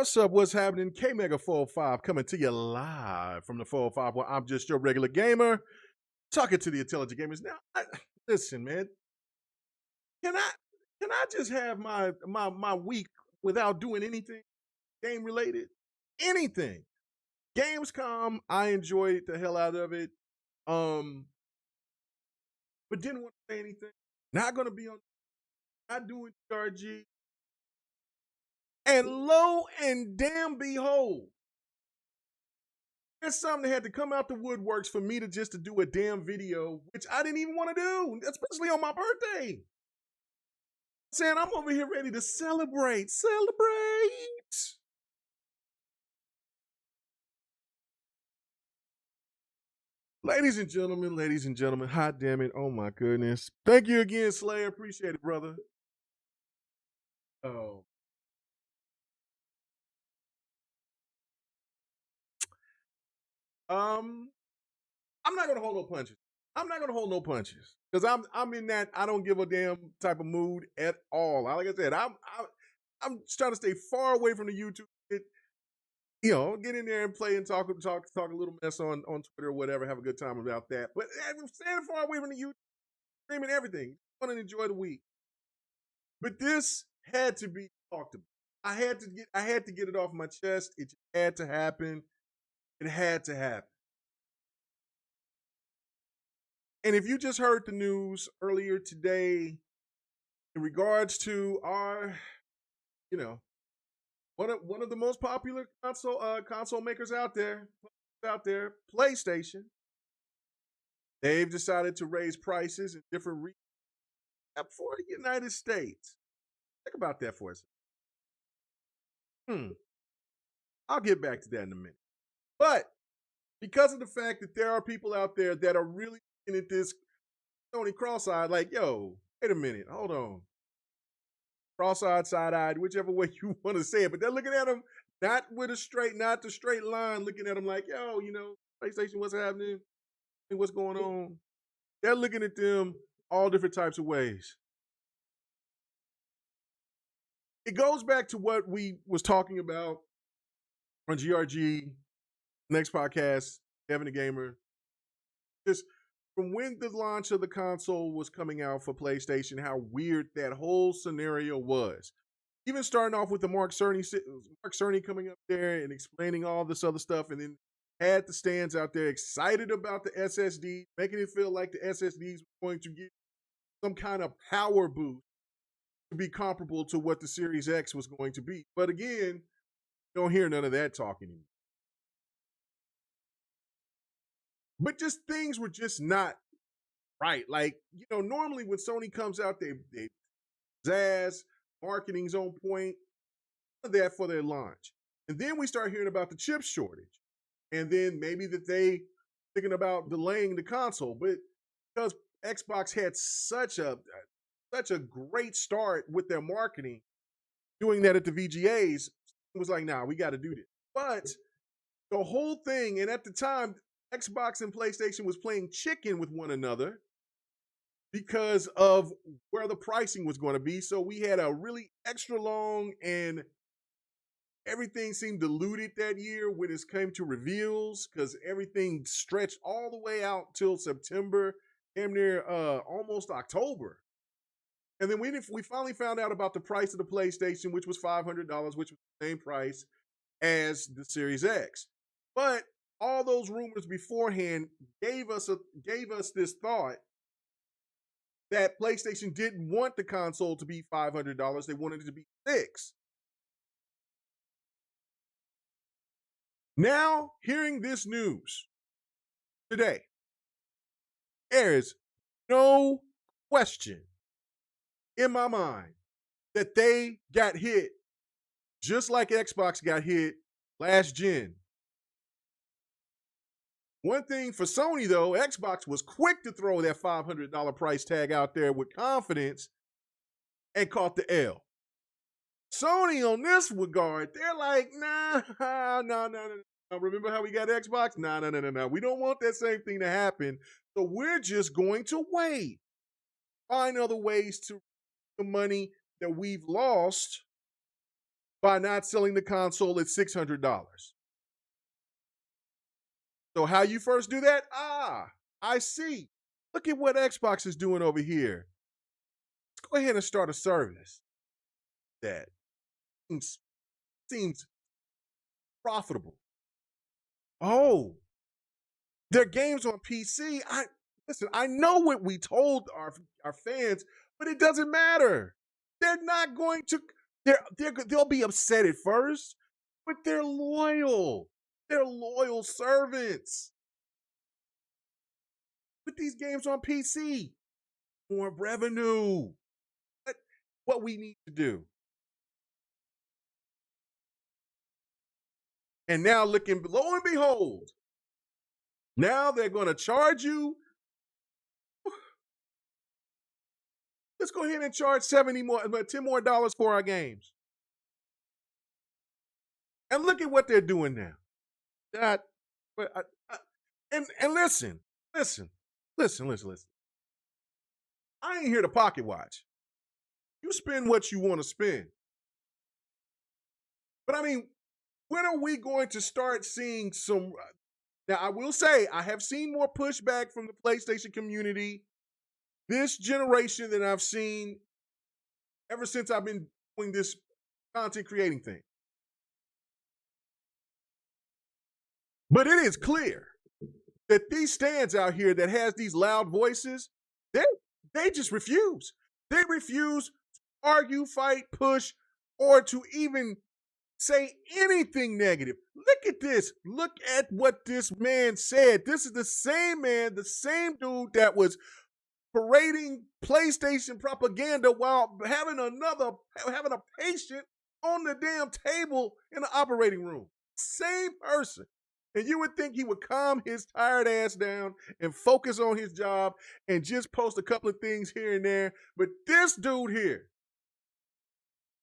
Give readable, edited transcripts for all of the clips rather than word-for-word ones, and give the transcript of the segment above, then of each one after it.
What's up? What's happening? K Mega 405 coming to you live from the 405 where I'm just your regular gamer talking to the intelligent gamers. Now, listen, man, can I just have my week without doing anything game related? Anything. Gamescom, I enjoyed the hell out of it. Um, but didn't want to say anything. Not gonna be on not doing RG. And lo and damn behold, there's something that had to come out the woodworks for me to do a damn video, which I didn't even want to do, especially on my birthday. Saying I'm over here ready to celebrate. Ladies and gentlemen, hot damn it, oh my goodness. Thank you again, Slayer. Appreciate it, brother. Oh. I'm not gonna hold no punches. I'm not gonna hold no punches because I'm in that I don't give a damn type of mood at all. Like I said, I'm trying to stay far away from the YouTube. Get in there and play and talk a little mess on Twitter or whatever. Have a good time about that. But I'm staying far away from the YouTube, streaming everything. I want to enjoy the week. But this had to be talked about. I had to get it off my chest. It had to happen. It had to happen. And if you just heard the news earlier today in regards to our, one of the most popular console makers out there, PlayStation, they've decided to raise prices in different regions for the United States. Think about that for a second. I'll get back to that in a minute. But because of the fact that there are people out there that are really looking at this Sony cross-eyed, like, yo, wait a minute, hold on. Cross-eyed, side-eyed, whichever way you want to say it. But they're looking at them not the straight line, looking at them like, yo, PlayStation, what's happening? What's going on? They're looking at them all different types of ways. It goes back to what we was talking about on GRG, next podcast, Kevin the Gamer. Just from when the launch of the console was coming out for PlayStation, how weird that whole scenario was. Even starting off with the Mark Cerny coming up there and explaining all this other stuff, and then had the stands out there excited about the SSD, making it feel like the SSDs were going to get some kind of power boost to be comparable to what the Series X was going to be. But again, you don't hear none of that talk anymore. But just things were just not right. Like, normally when Sony comes out, they zazz, marketing's on point, that for their launch. And then we start hearing about the chip shortage. And then maybe that they thinking about delaying the console. But because Xbox had such a great start with their marketing, doing that at the VGAs, it was like, nah, we got to do this. But the whole thing, and at the time, Xbox and PlayStation was playing chicken with one another because of where the pricing was going to be. So we had a really extra long, and everything seemed diluted that year when it came to reveals because everything stretched all the way out till September, damn near almost October. And then we finally found out about the price of the PlayStation, which was $500, which was the same price as the Series X. But all those rumors beforehand gave us this thought that PlayStation didn't want the console to be $500. They wanted it to be $600. Now, hearing this news today, there is no question in my mind that they got hit just like Xbox got hit last gen. One thing for Sony, though, Xbox was quick to throw that $500 price tag out there with confidence and caught the L. Sony, on this regard, they're like, nah. Remember how we got Xbox? Nah. We don't want that same thing to happen. So we're just going to wait. Find other ways to the money that we've lost by not selling the console at $600. So how you first do that? I see. Look at what Xbox is doing over here. Let's go ahead and start a service that seems profitable. Oh, their games on PC. I know what we told our fans, but it doesn't matter. They're not going to. They'll be upset at first, but they're loyal. They're loyal servants. Put these games on PC. More revenue. That's what we need to do. And now, looking lo and behold, now they're going to charge you. Let's go ahead and charge $10 more for our games. And look at what they're doing now. And listen. I ain't here to pocket watch. You spend what you want to spend. But I mean, when are we going to start seeing some? Now, I will say, I have seen more pushback from the PlayStation community this generation than I've seen ever since I've been doing this content creating thing. But it is clear that these stands out here that has these loud voices, they just refuse. They refuse to argue, fight, push, or to even say anything negative. Look at this. Look at what this man said. This is the same man, the same dude that was parading PlayStation propaganda while having a patient on the damn table in the operating room. Same person. And you would think he would calm his tired ass down and focus on his job and just post a couple of things here and there. But this dude here,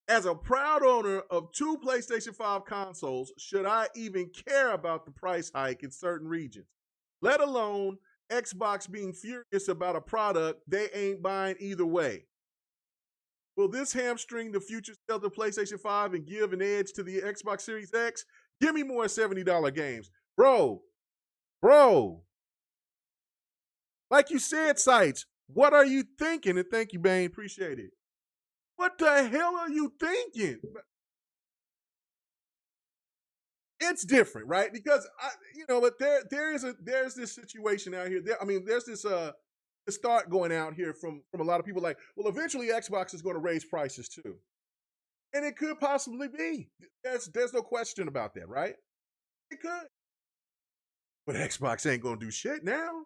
as a proud owner of 2 PlayStation 5 consoles, should I even care about the price hike in certain regions? Let alone Xbox being furious about a product they ain't buying either way. Will this hamstring the future sales of PlayStation 5 and give an edge to the Xbox Series X? Give me more $70 games. Bro, like you said, Sites, what are you thinking? And thank you, Bane, appreciate it. What the hell are you thinking? It's different, right? Because but there's this situation out here. There's this start going out here from a lot of people like, well, eventually Xbox is going to raise prices too, and it could possibly be. There's no question about that, right? It could, but Xbox ain't going to do shit now.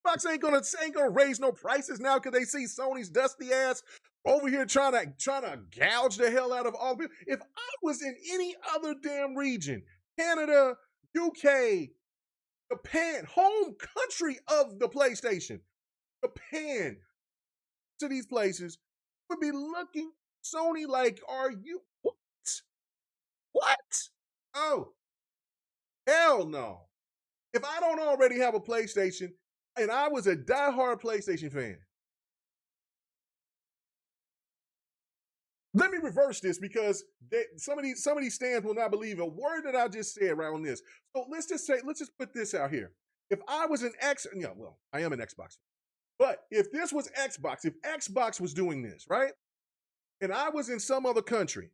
Xbox ain't gonna raise no prices now because they see Sony's dusty ass over here trying to gouge the hell out of all people. If I was in any other damn region, Canada, UK, Japan, home country of the PlayStation, Japan, to these places, would be looking Sony like, are you what? What? Oh, hell no. If I don't already have a PlayStation, and I was a diehard PlayStation fan. Let me reverse this because some of these stands will not believe a word that I just said right on this. So let's just put this out here. If I was an I am an Xbox. But if this was Xbox, if Xbox was doing this, right? And I was in some other country,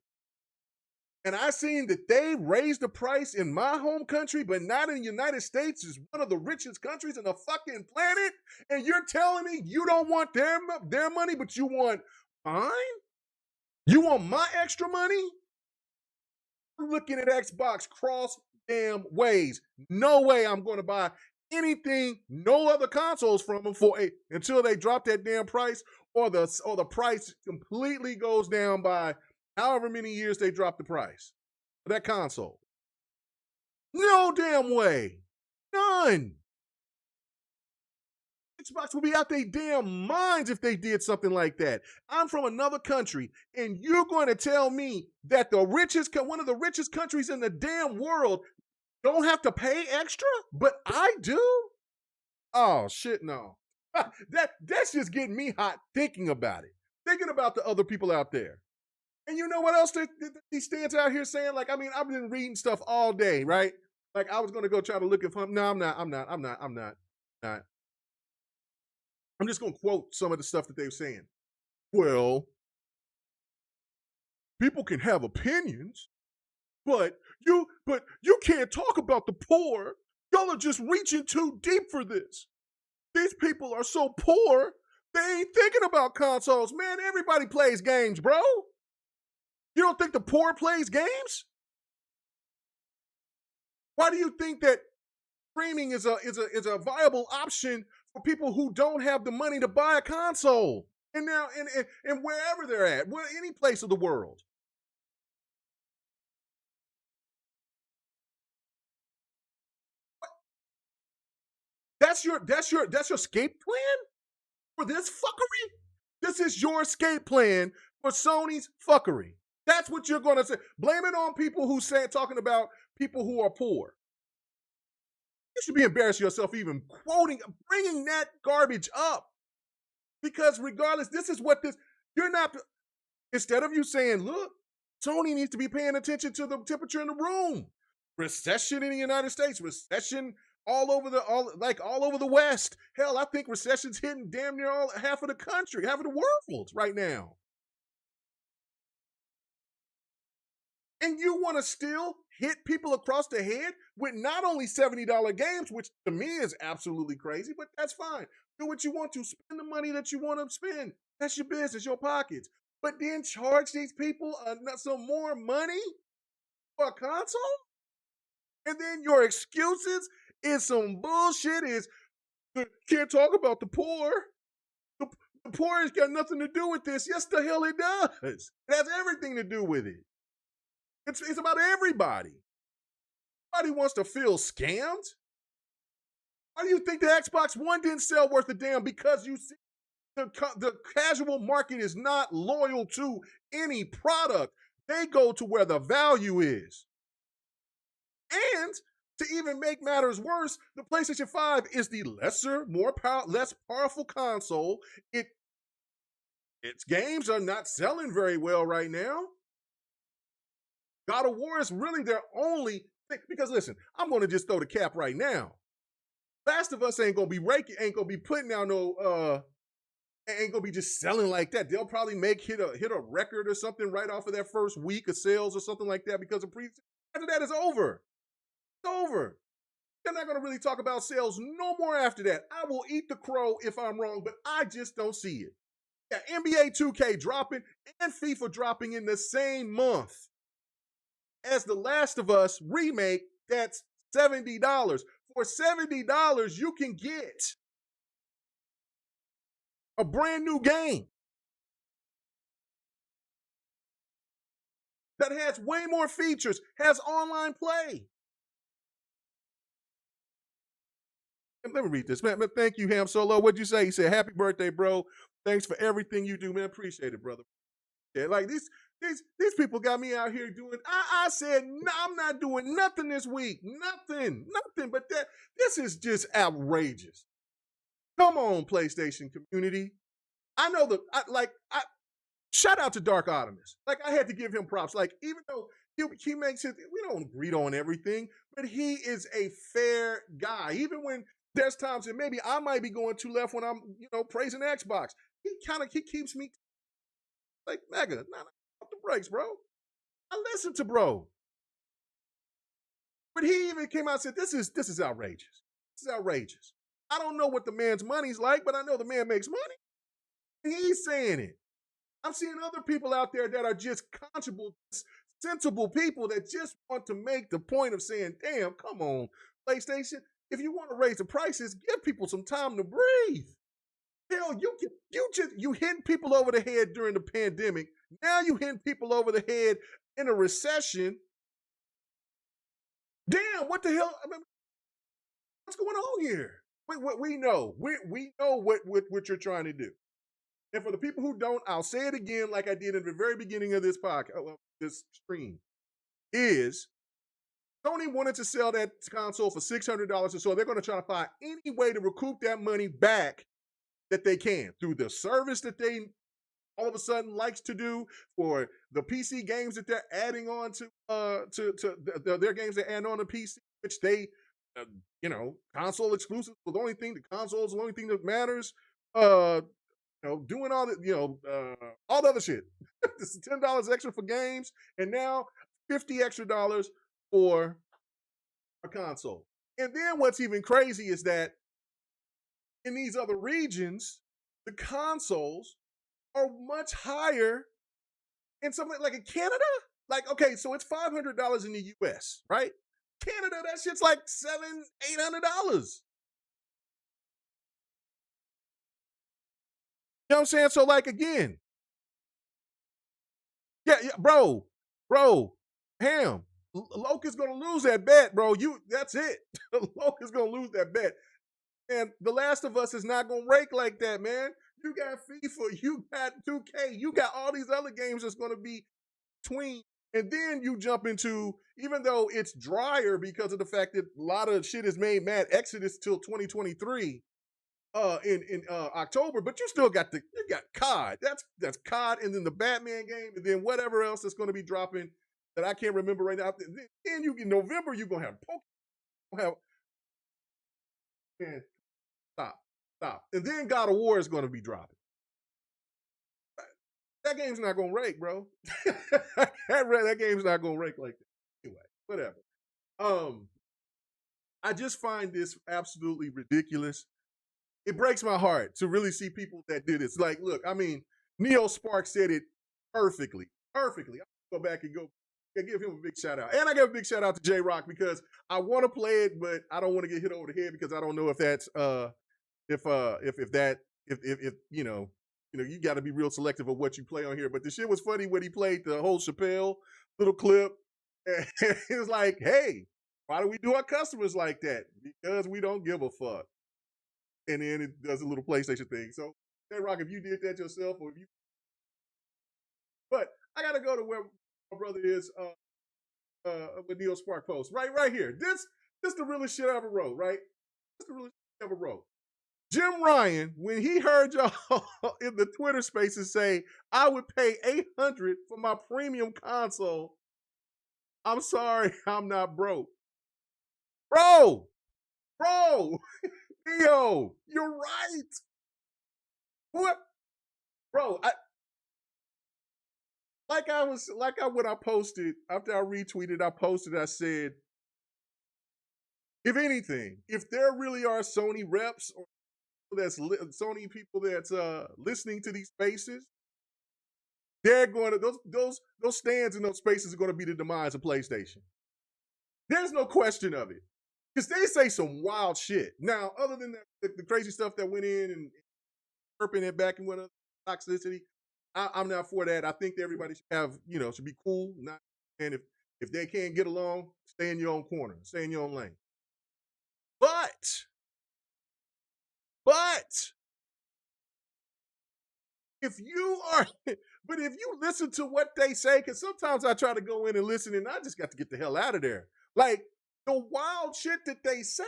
and I seen that they raised the price in my home country, but not in the United States, is one of the richest countries on the fucking planet, and you're telling me you don't want their money, but you want mine? You want my extra money? I'm looking at Xbox cross damn ways. No way I'm going to buy anything, no other consoles from them until they drop that damn price, or the price completely goes down by however many years they drop the price for that console. No damn way. None. Xbox would be out their damn minds if they did something like that. I'm from another country, and you're going to tell me that one of the richest countries in the damn world don't have to pay extra, but I do? Oh, shit, no. That's just getting me hot thinking about it. Thinking about the other people out there. And you know what else he stands out here saying? Like, I mean, I've been reading stuff all day, right? Like, I was gonna go try to look at him. No, I'm not. I'm not. I'm not. I'm not. Not. I'm just gonna quote some of the stuff that they were saying. Well, people can have opinions, but you can't talk about the poor. Y'all are just reaching too deep for this. These people are so poor, they ain't thinking about consoles. Man, everybody plays games, bro. You don't think the poor plays games? Why do you think that streaming is a viable option for people who don't have the money to buy a console? And now and wherever they're at, any place of the world. That's your escape plan for this fuckery? This is your escape plan for Sony's fuckery. That's what you're gonna say. Blame it on people who say talking about people who are poor. You should be embarrassed yourself even bringing that garbage up. Because regardless, this is what this, you're not, instead of you saying, look, Sony needs to be paying attention to the temperature in the room. Recession in the United States, recession all over the West. Hell, I think recession's hitting damn near half of the country, half of the world right now. And you want to still hit people across the head with not only $70 games, which to me is absolutely crazy, but that's fine. Do what you want to. Spend the money that you want to spend. That's your business, your pockets. But then charge these people some more money for a console? And then your excuses is some bullshit is, can't talk about the poor. The poor has got nothing to do with this. Yes, the hell it does. It has everything to do with it. It's about everybody. Nobody wants to feel scammed. Why do you think the Xbox One didn't sell worth a damn? Because you see, the casual market is not loyal to any product. They go to where the value is. And to even make matters worse, the PlayStation 5 is the less powerful console. Its games are not selling very well right now. God of War is really their only thing. Because listen, I'm going to just throw the cap right now. Last of Us ain't going to be putting out ain't going to be just selling like that. They'll probably hit a record or something right off of their first week of sales or something like that because after that it's over. It's over. They're not going to really talk about sales no more after that. I will eat the crow if I'm wrong, but I just don't see it. Yeah, NBA 2K dropping and FIFA dropping in the same month as The Last of Us remake. That's $70. For $70, you can get a brand new game that has way more features, has online play. Let me read this, man. Thank you, Ham Solo. What'd you say? He said, "Happy birthday, bro. Thanks for everything you do, man. Appreciate it, brother." Yeah, like these people got me out here doing. I said, no, I'm not doing nothing this week. Nothing. But this is just outrageous. Come on, PlayStation community. I know shout out to Dark Optimus. Like, I had to give him props. Like, even though he makes it, we don't agree on everything, but he is a fair guy. Even when there's times that maybe I might be going too left when I'm, praising Xbox. He keeps me like, Mega, off the brakes, bro. I listen to bro. But he even came out and said, this is outrageous. This is outrageous. I don't know what the man's money's like, but I know the man makes money. And he's saying it. I'm seeing other people out there that are just conscious, sensible people that just want to make the point of saying, damn, come on, PlayStation. If you want to raise the prices, give people some time to breathe. Hell, you hitting people over the head during the pandemic. Now you hitting people over the head in a recession. Damn, what the hell? I mean, what's going on here? We know. We know what you're trying to do. And for the people who don't, I'll say it again like I did in the very beginning of this podcast, this stream, is Sony wanted to sell that console for $600 or so. They're going to try to find any way to recoup that money back that they can through the service that they all of a sudden likes to do for the PC games that they're adding on to their games they're adding on to PC, which they console exclusives. The only thing, the console's the only thing that matters. Doing all the all the other shit. This is $10 extra for games, and now $50 extra for a console. And then what's even crazy is that in these other regions, the consoles are much higher in something like in Canada. Like, okay, so it's $500 in the US, right? Canada, that shit's like $700-800. You know what I'm saying? So, like, again, yeah, bro, Ham, Loke is gonna lose that bet, bro. That's it. Loke is gonna lose that bet. And The Last of Us is not gonna rake like that, man. You got FIFA, you got 2K, you got all these other games that's gonna be between. And then you jump into, even though it's drier because of the fact that a lot of shit is made mad Exodus till 2023 in October, but you still got COD. That's COD, and then the Batman game, and then whatever else that's going to be dropping that I can't remember right now. Then you in November you're gonna have Pokemon. Man, stop. And then God of War is going to be dropping. That game's not gonna rake, bro. that game's not gonna rake like that. Anyway, whatever. I just find this absolutely ridiculous. It breaks my heart to really see people that do this. Like, look, I mean, Neo Spark said it perfectly. I'll go back and give him a big shout out. And I give a big shout out to J Rock because I want to play it, but I don't want to get hit over the head because I don't know if that's if you got to be real selective of what you play on here. But the shit was funny when he played the whole Chappelle little clip. And it was like, hey, why do we do our customers like that? Because we don't give a fuck. And then it does a little PlayStation thing. So, J Rock, if you did that yourself, but I gotta go to where my brother is with Neo Spark post. Right here. This the realest shit I ever wrote, right? This the realest shit I ever wrote. Jim Ryan, when he heard y'all in the Twitter spaces say, I would pay $800 for my premium console, I'm sorry, I'm not broke. Bro, Neo, you're right. What? Bro, when I posted, after I retweeted, I said, if anything, if there really are Sony reps or Sony people that's listening to these spaces, they're going to those stands in those spaces are going to be the demise of PlayStation. There's no question of it. Because they say some wild shit. Now, other than that, the crazy stuff that went in and chirping it back and with toxicity, I'm not for that. I think that everybody should be cool. And if they can't get along, stay in your own corner, stay in your own lane. But if you listen to what they say, because sometimes I try to go in and listen, and I just got to get the hell out of there. Like, the wild shit that they say.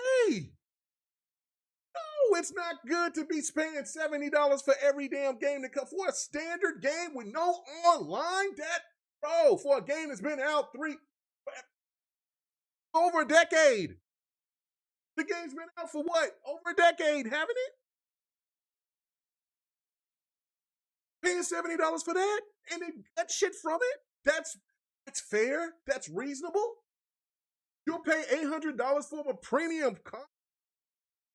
No, it's not good to be paying $70 for every damn game to come for a standard game with no online. For a game that's been out over a decade. The game's been out for what? Over a decade, haven't it? Paying $70 for that and then get shit from it? That's fair. That's reasonable. You'll pay $800 for a premium console,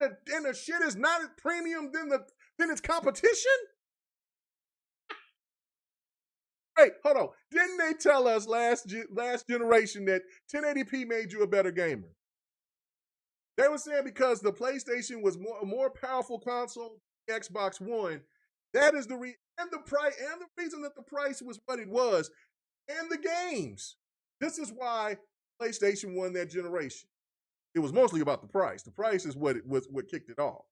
and the shit is not as premium than its competition? Hey, hold on. Didn't they tell us last generation that 1080p made you a better gamer? They were saying because the PlayStation was a more powerful console than the Xbox One. That is the reason, and the reason that the price was what it was, and the games. This is why PlayStation won that generation. It was mostly about the price. The price is what kicked it off.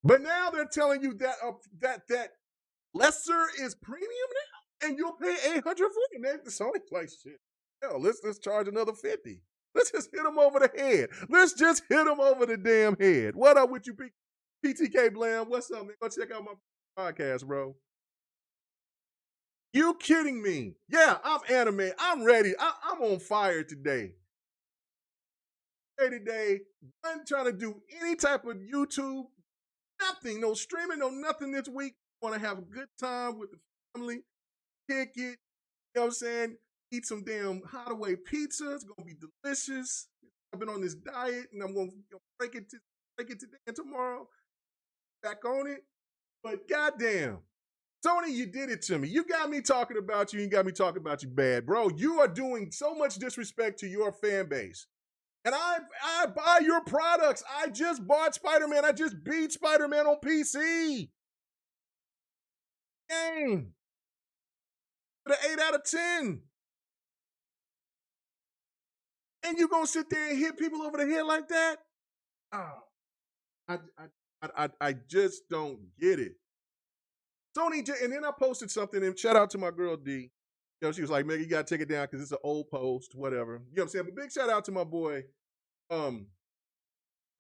But now they're telling you that lesser is premium now, and you'll pay $800 for it. Man, the Sony's like, shit. Hell, let's charge another $50. Let's just hit them over the head. Let's just hit them over the damn head. What up with you, PTK Blam? What's up, man? Go check out my podcast, bro. You kidding me? Yeah, I'm anime. I'm ready. I'm on fire today. Today, I'm trying to do any type of YouTube, nothing, no streaming, no nothing this week. Want to have a good time with the family, kick it. You know what I'm saying? Eat some damn Hideaway pizza. It's gonna be delicious. I've been on this diet, and I'm gonna break it today and tomorrow. Back on it. But goddamn, Sony, you did it to me. You got me talking about you. You got me talking about you bad, bro. You are doing so much disrespect to your fan base. And I buy your products. I just bought Spider-Man. I just beat Spider-Man on PC. Game. The 8 out of 10. And you gonna sit there and hit people over the head like that? Oh, I just don't get it. Sony, and then I posted something, and shout out to my girl D. You know, she was like, "Man, you gotta take it down because it's an old post, whatever." You know what I'm saying? But big shout out to um,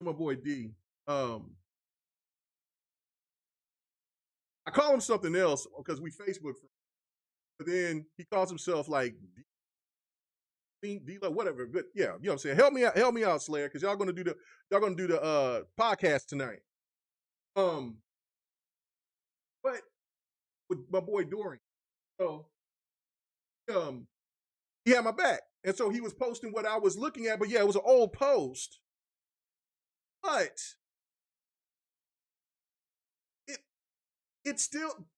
my boy D. Um, I call him something else because we Facebook, but then he calls himself like D, whatever. But yeah, you know what I'm saying? Help me out, Slayer, because y'all gonna do the podcast tonight. But with my boy Dorian, so um, he had my back, and so he was posting what I was looking at. But yeah, it was an old post, but it it's still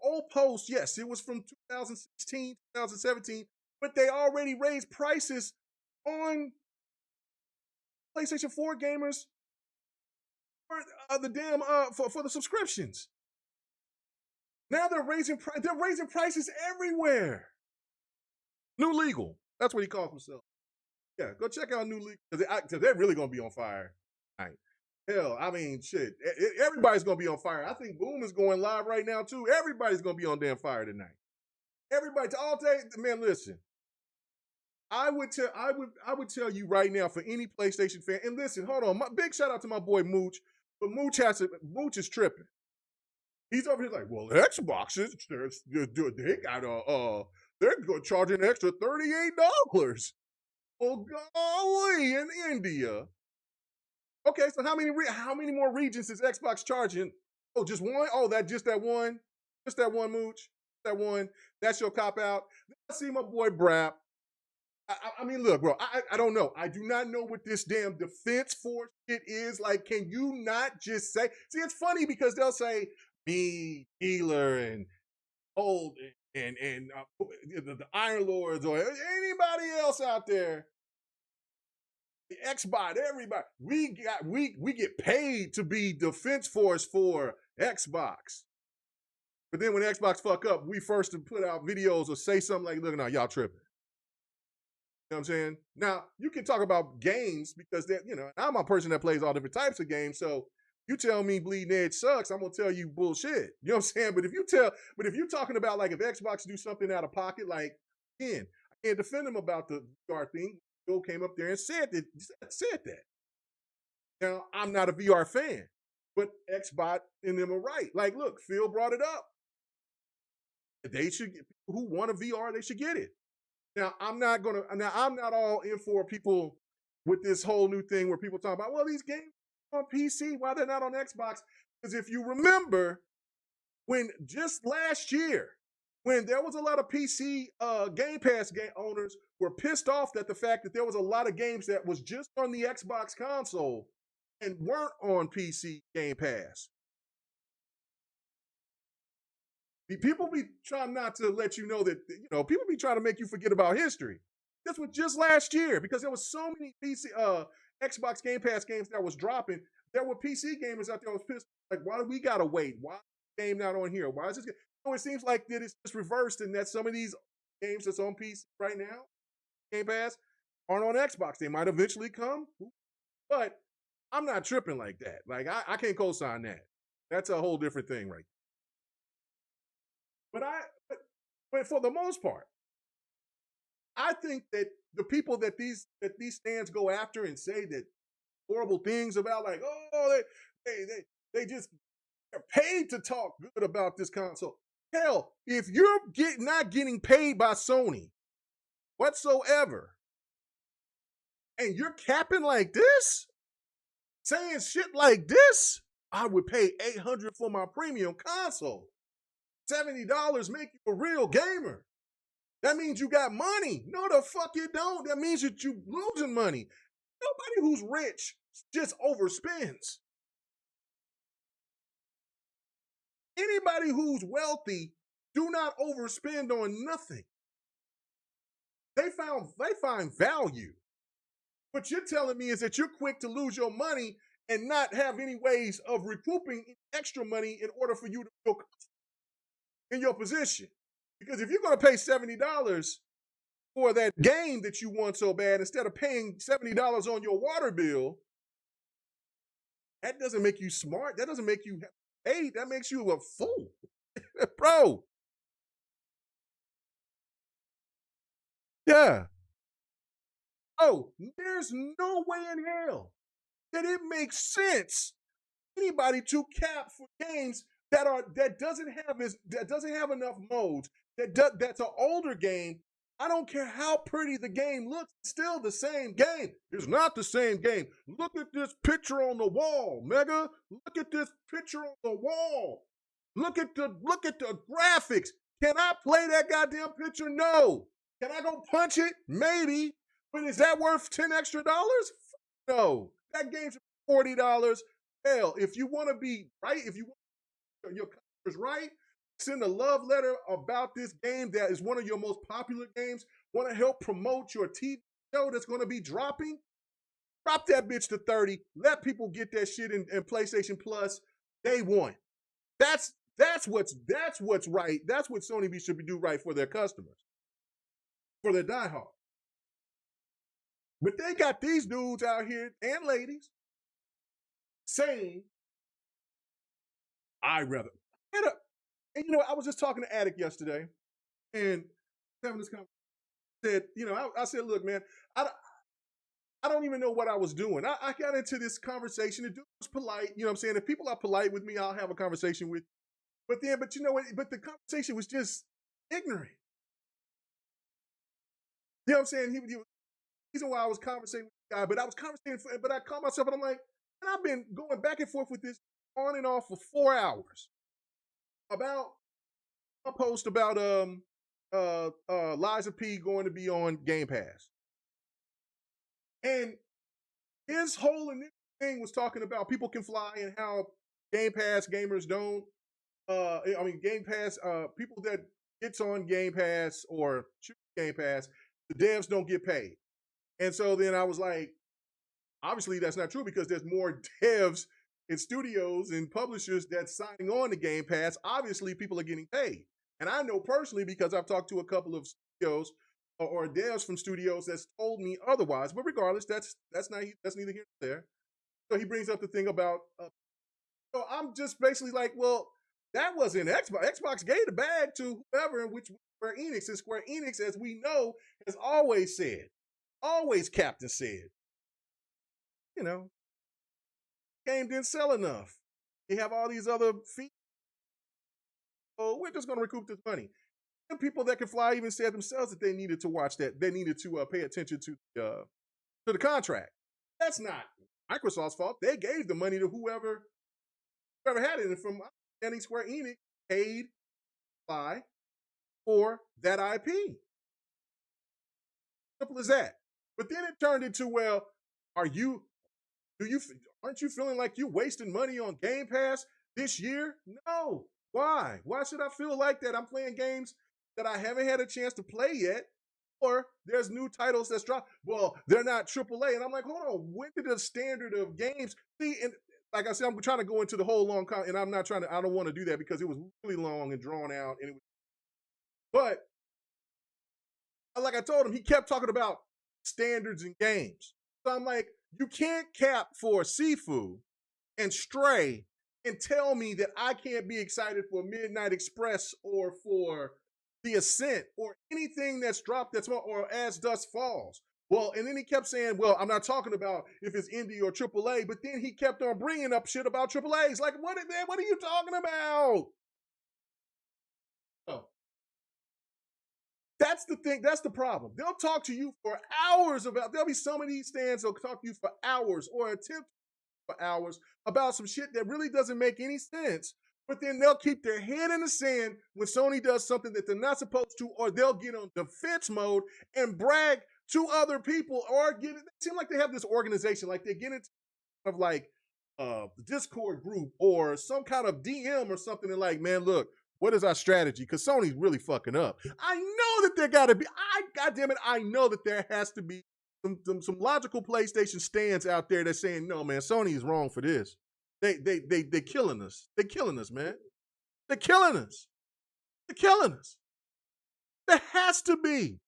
old post. Yes, it was from 2016, 2017, but they already raised prices on PlayStation 4 gamers for the damn for the subscriptions. Now they're raising prices everywhere. New Legal. That's what he calls himself. Yeah, go check out New Legal because they're really gonna be on fire. Right. Hell, I mean, shit. Everybody's gonna be on fire. I think Boom is going live right now too. Everybody's gonna be on damn fire tonight. Everybody, all day, man. Listen, I would tell you right now for any PlayStation fan. And listen, hold on. My big shout out to my boy Mooch, but Mooch is tripping. He's over here like, well, Xboxes, they got they're going to charge an extra $38. Well, golly, in India. Okay, so how many more regions is Xbox charging? Oh, just one? Oh, just that one? Just that one, Mooch? That one? That's your cop out? Then I see my boy Brap. I mean, look, bro, I don't know. I do not know what this damn defense force shit is. Like, can you not just say? See, it's funny because they'll say me, dealer, and old, and the Iron Lords or anybody else out there. The Xbot, everybody. We get paid to be defense force for Xbox. But then when Xbox fuck up, we first to put out videos or say something like, look, now y'all tripping. You know what I'm saying? Now, you can talk about games because that, I'm a person that plays all different types of games. So you tell me Bleeding Edge sucks, I'm gonna tell you bullshit. You know what I'm saying? But if you're talking about like if Xbox do something out of pocket, like again, I can't defend them about the VR thing. Bill came up there and said that. Now, I'm not a VR fan, but Xbox and them are right. Like, look, Phil brought it up. They should get people who want a VR, they should get it. Now I'm not all in for people with this whole new thing where people talk about, well, these games on PC, why they're not on Xbox? Because if you remember, when just last year, when there was a lot of PC Game Pass game owners were pissed off at the fact that there was a lot of games that was just on the Xbox console and weren't on PC Game Pass. People be trying not to let you know that, people be trying to make you forget about history. This was just last year because there was so many Xbox Game Pass games that was dropping. There were PC gamers out there that was pissed. Like, why do we gotta wait? Why is the game not on here? Why is this game? So it seems like that it's just reversed and that some of these games that's on PC right now, Game Pass, aren't on Xbox. They might eventually come, but I'm not tripping like that. Like, I can't co-sign that. That's a whole different thing, right? But but for the most part, I think that the people that these stands go after and say that horrible things about, like, oh, they just they're paid to talk good about this console. Hell, if you're not getting paid by Sony whatsoever, and you're capping like this, saying shit like this, I would pay $800 for my premium console. $70 make you a real gamer. That means you got money. No, the fuck you don't. That means that you losing money. Nobody who's rich just overspends. Anybody who's wealthy do not overspend on nothing. They find value. What you're telling me is that you're quick to lose your money and not have any ways of recouping extra money in order for you to feel in your position. Because if you're going to pay $70 for that game that you want so bad, instead of paying $70 on your water bill, that doesn't make you smart. That doesn't make you paid. That makes you a fool. Bro. Yeah. Oh, there's no way in hell that it makes sense anybody to cap for games that doesn't have enough modes, that's an older game. I don't care how pretty the game looks, it's still the same game. It's not the same game. Look at this picture on the wall, Mega. Look at this picture on the wall. Look at the graphics. Can I play that goddamn picture? No. Can I go punch it? Maybe. But is that worth $10 extra? No. That game's $40. Hell, if you want to be right, if you want your customers right, send a love letter about this game that is one of your most popular games. Want to help promote your TV show that's going to be dropping? Drop that bitch to 30. Let people get that shit in PlayStation Plus day one. That's what's right. That's what Sony should do right for their customers, for their diehard. But they got these dudes out here and ladies saying, I'd rather. And you know, I was just talking to Attic yesterday and having this conversation. Said, you know, I said, look, man, I don't even know what I was doing. I got into this conversation. The dude was polite. You know what I'm saying? If people are polite with me, I'll have a conversation with you. But you know what? But the conversation was just ignorant. You know what I'm saying? He reason why I was conversating with the guy, but I was conversating, but I caught myself and I'm like, man, I've been going back and forth with this on and off for 4 hours about a post about Liza P going to be on Game Pass. And his whole thing was talking about people can fly and how Game Pass gamers don't. Game Pass, people that gets on Game Pass or choose Game Pass, the devs don't get paid. And so then I was like, obviously that's not true because there's more devs and studios and publishers that's signing on to Game Pass. Obviously, people are getting paid. And I know personally because I've talked to a couple of studios or devs from studios that's told me otherwise. But regardless, that's neither here nor there. So he brings up the thing about. So I'm just basically like, well, that wasn't Xbox. Xbox gave the bag to whoever, which Square Enix. And Square Enix, as we know, has always Captain said, you know, game didn't sell enough. They have all these other features. So we're just going to recoup this money. And people that can fly even said themselves that they needed to watch that. They needed to pay attention to the contract. That's not Microsoft's fault. They gave the money to whoever had it. And from understanding, Square Enix paid fly for that IP. Simple as that. But then it turned into, well, aren't you feeling like you're wasting money on Game Pass this year? No. Why? Why should I feel like that? I'm playing games that I haven't had a chance to play yet, or there's new titles that's dropped. Well, they're not AAA. And I'm like, hold on, when did the standard of games see? And like I said, I'm trying to go into the whole long and I don't want to do that because it was really long and drawn out. But like I told him, he kept talking about standards in games. So I'm like, you can't cap for Sifu and Stray and tell me that I can't be excited for Midnight Express or for The Ascent or anything that's dropped or As Dusk Falls. Well, and then he kept saying, well, I'm not talking about if it's indie or AAA, but then he kept on bringing up shit about AAAs. Like, what are you talking about? That's the thing. That's the problem. They'll talk to you for hours about. There'll be some of these stands. They'll talk to you for hours or attempt for hours about some shit that really doesn't make any sense. But then they'll keep their head in the sand when Sony does something that they're not supposed to, or they'll get on defense mode and brag to other people, or get. It seems like they have this organization, like they get into of like Discord group or some kind of DM or something, and like, man, look, what is our strategy? Because Sony's really fucking up. I know that there gotta be. Goddamn it, I know that there has to be some logical PlayStation stands out there that's saying, no, man, Sony is wrong for this. They're killing us. They're killing us, man. They're killing us. They're killing us. There has to be.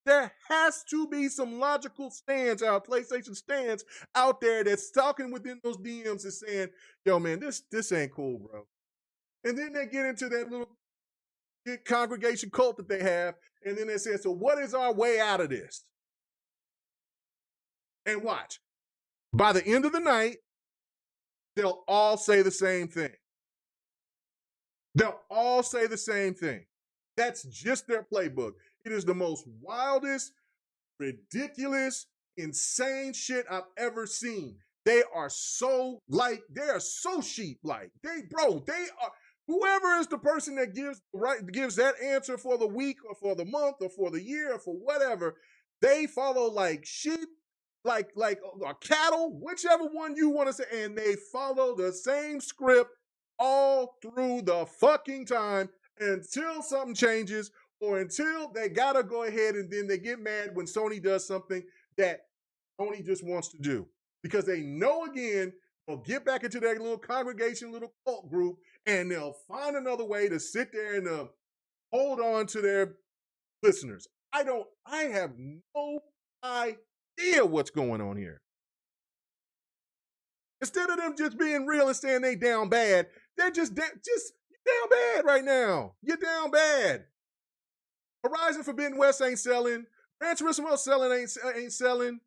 There has to be some logical stands out, PlayStation stands out there that's talking within those DMs and saying, yo, man, this ain't cool, bro. And then they get into that little congregation cult that they have, and then they say, so what is our way out of this? And watch. By the end of the night, they'll all say the same thing. They'll all say the same thing. That's just their playbook. It is the most wildest, ridiculous, insane shit I've ever seen. They are so sheep-like. They are, whoever is the person that gives that answer for the week or for the month or for the year or for whatever, they follow like sheep, like cattle, whichever one you want to say, and they follow the same script all through the fucking time until something changes, or until they gotta go ahead and then they get mad when Sony does something that Sony just wants to do. Because they know, again, they'll get back into their little congregation, little cult group, and they'll find another way to sit there and hold on to their listeners. I have no idea what's going on here. Instead of them just being real and saying they down bad, they're just down bad right now. You're down bad. Horizon Forbidden West ain't selling. Gran Turismo ain't selling.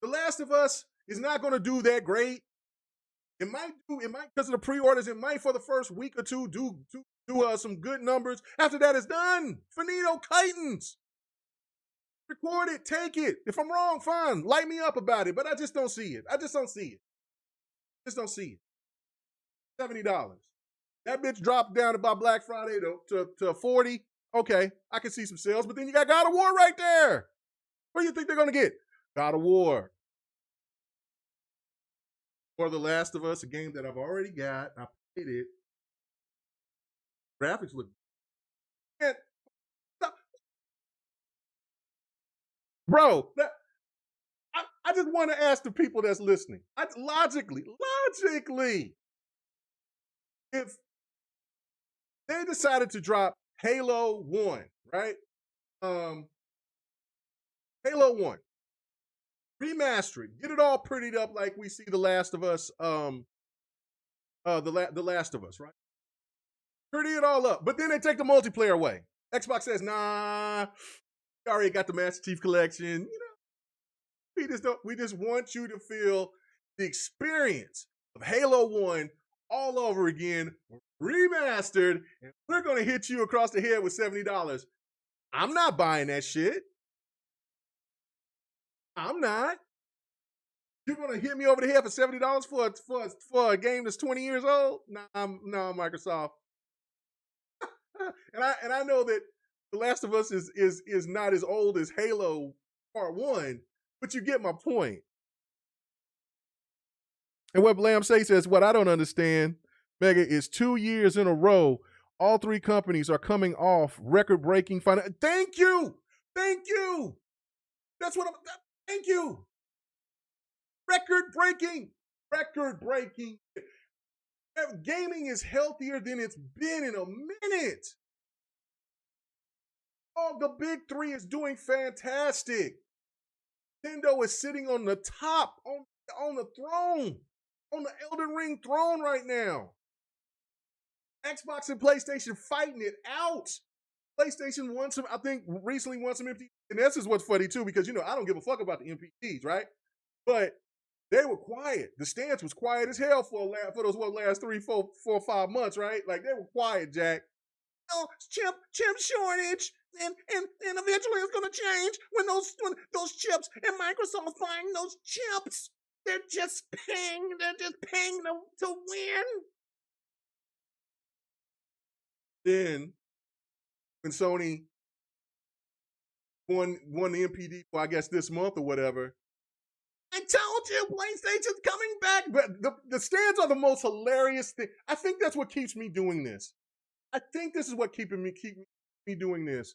The Last of Us is not going to do that great. It might because of the pre-orders. It might for the first week or two do some good numbers. After that, it's done. Finito Titans. Record it, take it. If I'm wrong, fine. Light me up about it. But I just don't see it. I just don't see it. $70. That bitch dropped down about Black Friday to $40. Okay, I can see some sales, but then you got God of War right there. What do you think they're going to get? God of War. Or The Last of Us, a game that I've already got. I played it. Graphics look. And, bro, I just want to ask the people that's listening. Logically, if they decided to drop Halo 1, right? Halo 1. Remaster it. Get it all prettied up like we see The Last of Us, The Last of Us, right? Pretty it all up. But then they take the multiplayer away. Xbox says, nah, we already got the Master Chief Collection. You know, we just want you to feel the experience of Halo 1 all over again, remastered, and we're going to hit you across the head with $70. I'm not buying that shit. I'm not. You're going to hit me over the head for $70 for a game that's 20 years old? No, Microsoft. and I know that The Last of Us is not as old as Halo Part 1, but you get my point. And what Blam says, what I don't understand, Mega, is 2 years in a row, all three companies are coming off record-breaking financial. Thank you. That's what thank you. Record-breaking. Gaming is healthier than it's been in a minute. Oh, the big three is doing fantastic. Nintendo is sitting on the top, on the throne, on the Elden Ring throne right now. Xbox and PlayStation fighting it out. PlayStation won some, I think, recently won some MPs. And this is what's funny, too, because, I don't give a fuck about the MPs, right? But they were quiet. The stance was quiet as hell for those last 3, 4, 5 months, right? Like, they were quiet, Jack. Oh, chip shortage. And eventually it's gonna change when those chips and Microsoft buying those chips. They're just paying to win. Then when Sony won the MPD for I guess this month or whatever, I told you PlayStation's coming back. But the stands are the most hilarious thing. I think that's what keeps me doing this. I think this is what keep me doing this.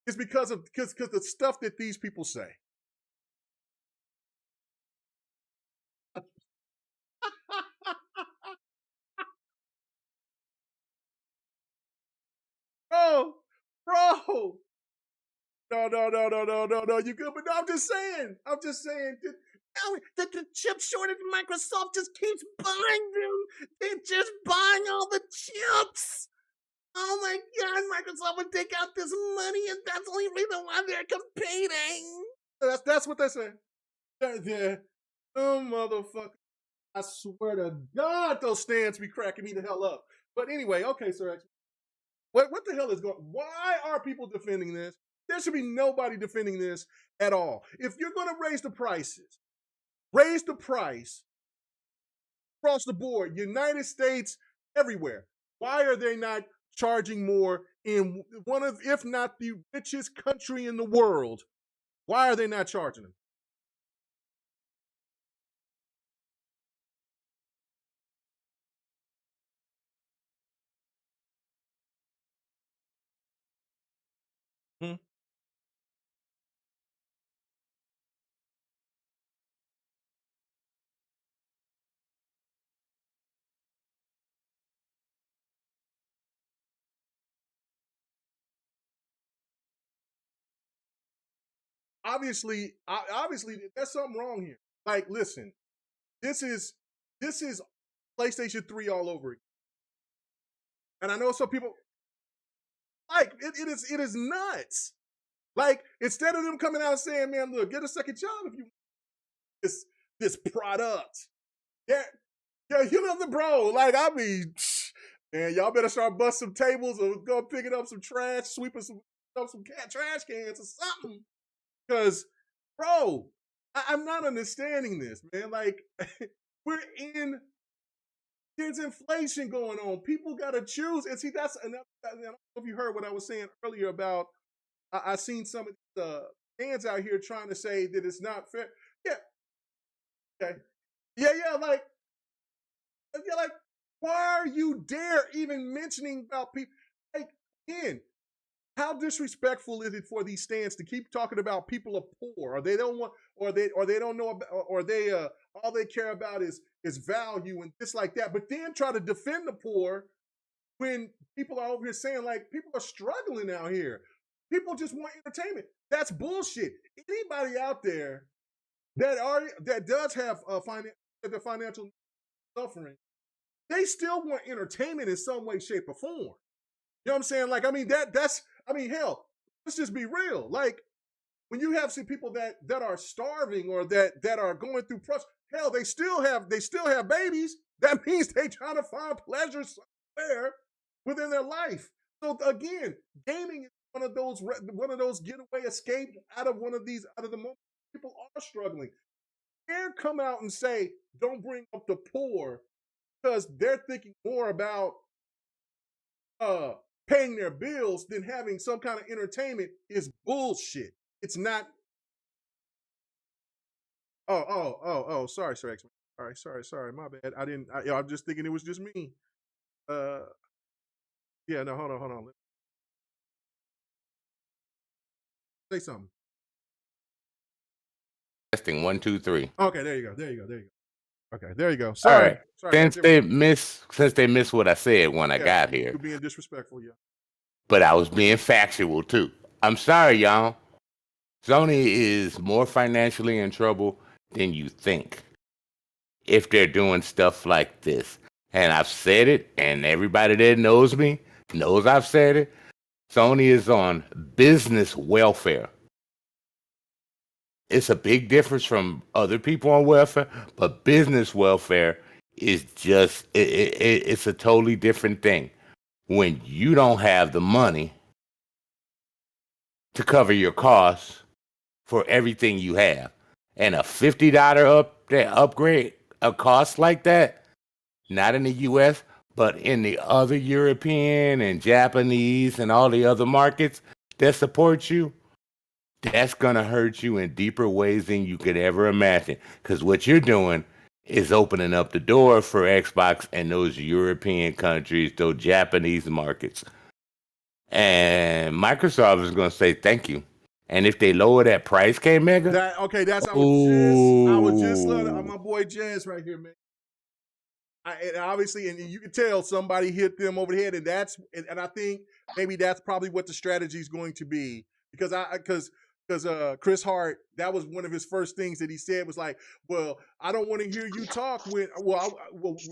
It's because the stuff that these people say. Bro. No. You good? But no, I'm just saying. The chip shortage, Microsoft just keeps buying them. They're just buying all the chips. Oh my God, Microsoft would take out this money, and that's the only reason why they're competing. That's what they're saying. Yeah. Oh, motherfucker. I swear to God, those stands be cracking me the hell up. But anyway, okay, Sir. What the hell is going on? Why are people defending this? There should be nobody defending this at all. If you're going to raise the price across the board, United States, everywhere. Why are they not charging more in one of, if not the richest country in the world? Why are they not charging them? Obviously, there's something wrong here. Like, listen, this is PlayStation 3 all over again. And I know some people like it is nuts. Like, instead of them coming out and saying, man, look, get a second job if you want this product. Yeah, you know the bro. Like, I mean, man, y'all better start busting some tables or go picking up some trash, sweeping some trash cans or something. Because, bro, I'm not understanding this, man. Like, there's inflation going on. People got to choose. And see, that's another, I don't know if you heard what I was saying earlier about, I seen some of the fans out here trying to say that it's not fair. Yeah. Okay. Yeah, like, why are you dare even mentioning about people? Like, again, how disrespectful is it for these stands to keep talking about people are poor, or they don't want, or they don't know about, or they all they care about is value and this like that, but then try to defend the poor when people are over here saying like people are struggling out here. People just want entertainment. That's bullshit. Anybody out there that does have the financial suffering, they still want entertainment in some way, shape, or form. You know what I'm saying? Like, I mean, hell, let's just be real. Like, when you have some people that are starving or that are going through hell, they still have babies. That means they trying to find pleasure somewhere within their life. So again, gaming is one of those getaway escape out of the moment people are struggling. They come out and say, don't bring up the poor, because they're thinking more about paying their bills than having some kind of entertainment is bullshit. It's not. Sorry, Sir X. All right, sorry, my bad. I'm just thinking it was just me. Yeah, no, hold on. Say something. Testing 1, 2, 3. Okay, there you go. Okay, there you go. Sorry. All right. Since they missed what I said when I got here. You're being disrespectful, yeah. But I was being factual too. I'm sorry, y'all. Sony is more financially in trouble than you think if they're doing stuff like this. And I've said it, and everybody that knows me knows I've said it. Sony is on business welfare. It's a big difference from other people on welfare, but business welfare is just, it's a totally different thing. When you don't have the money to cover your costs for everything you have. And a $50 upgrade, a cost like that, not in the US, but in the other European and Japanese and all the other markets that support you, that's going to hurt you in deeper ways than you could ever imagine. Because what you're doing is opening up the door for Xbox and those European countries, those Japanese markets. And Microsoft is going to say thank you. And if they lower that price, K Mega, That's I was just my boy Jazz right here, man. And obviously, and you can tell somebody hit them over the head, and I think maybe that's probably what the strategy is going to be, because Chris Hart, that was one of his first things that he said was like, well, I don't want to hear you talk when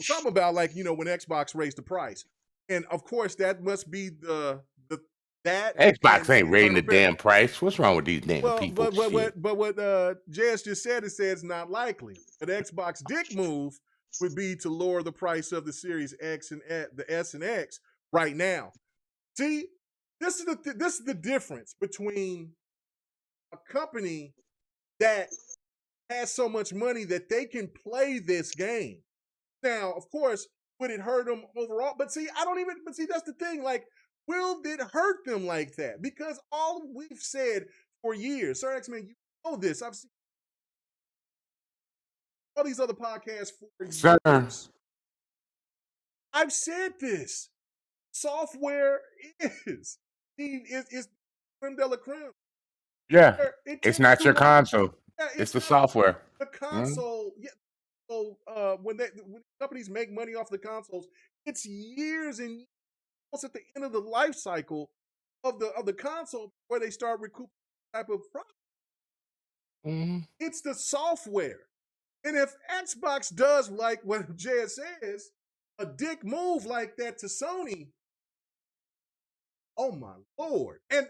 something about like, when Xbox raised the price, and of course that must be that Xbox ain't raising the damn price. What's wrong with these damn people? But what Jazz just said, it says not likely. But Xbox dick move would be to lower the price of the Series X and the S and X right now. See, this is the difference between a company that has so much money that they can play this game. Now, of course, would it hurt them overall? But see, that's the thing. Like, will it hurt them like that? Because all we've said for years, Sir X-Man, you know this. I've seen all these other podcasts for years. I've said this. Software is creme de la creme. Yeah, it's not your console. Yeah, it's the software. The console. Yeah. So when companies make money off the consoles, it's years and years at the end of the life cycle of the console where they start recouping type of profit. Mm-hmm. It's the software. And if Xbox does like what Jay says, a dick move like that to Sony, oh my Lord. And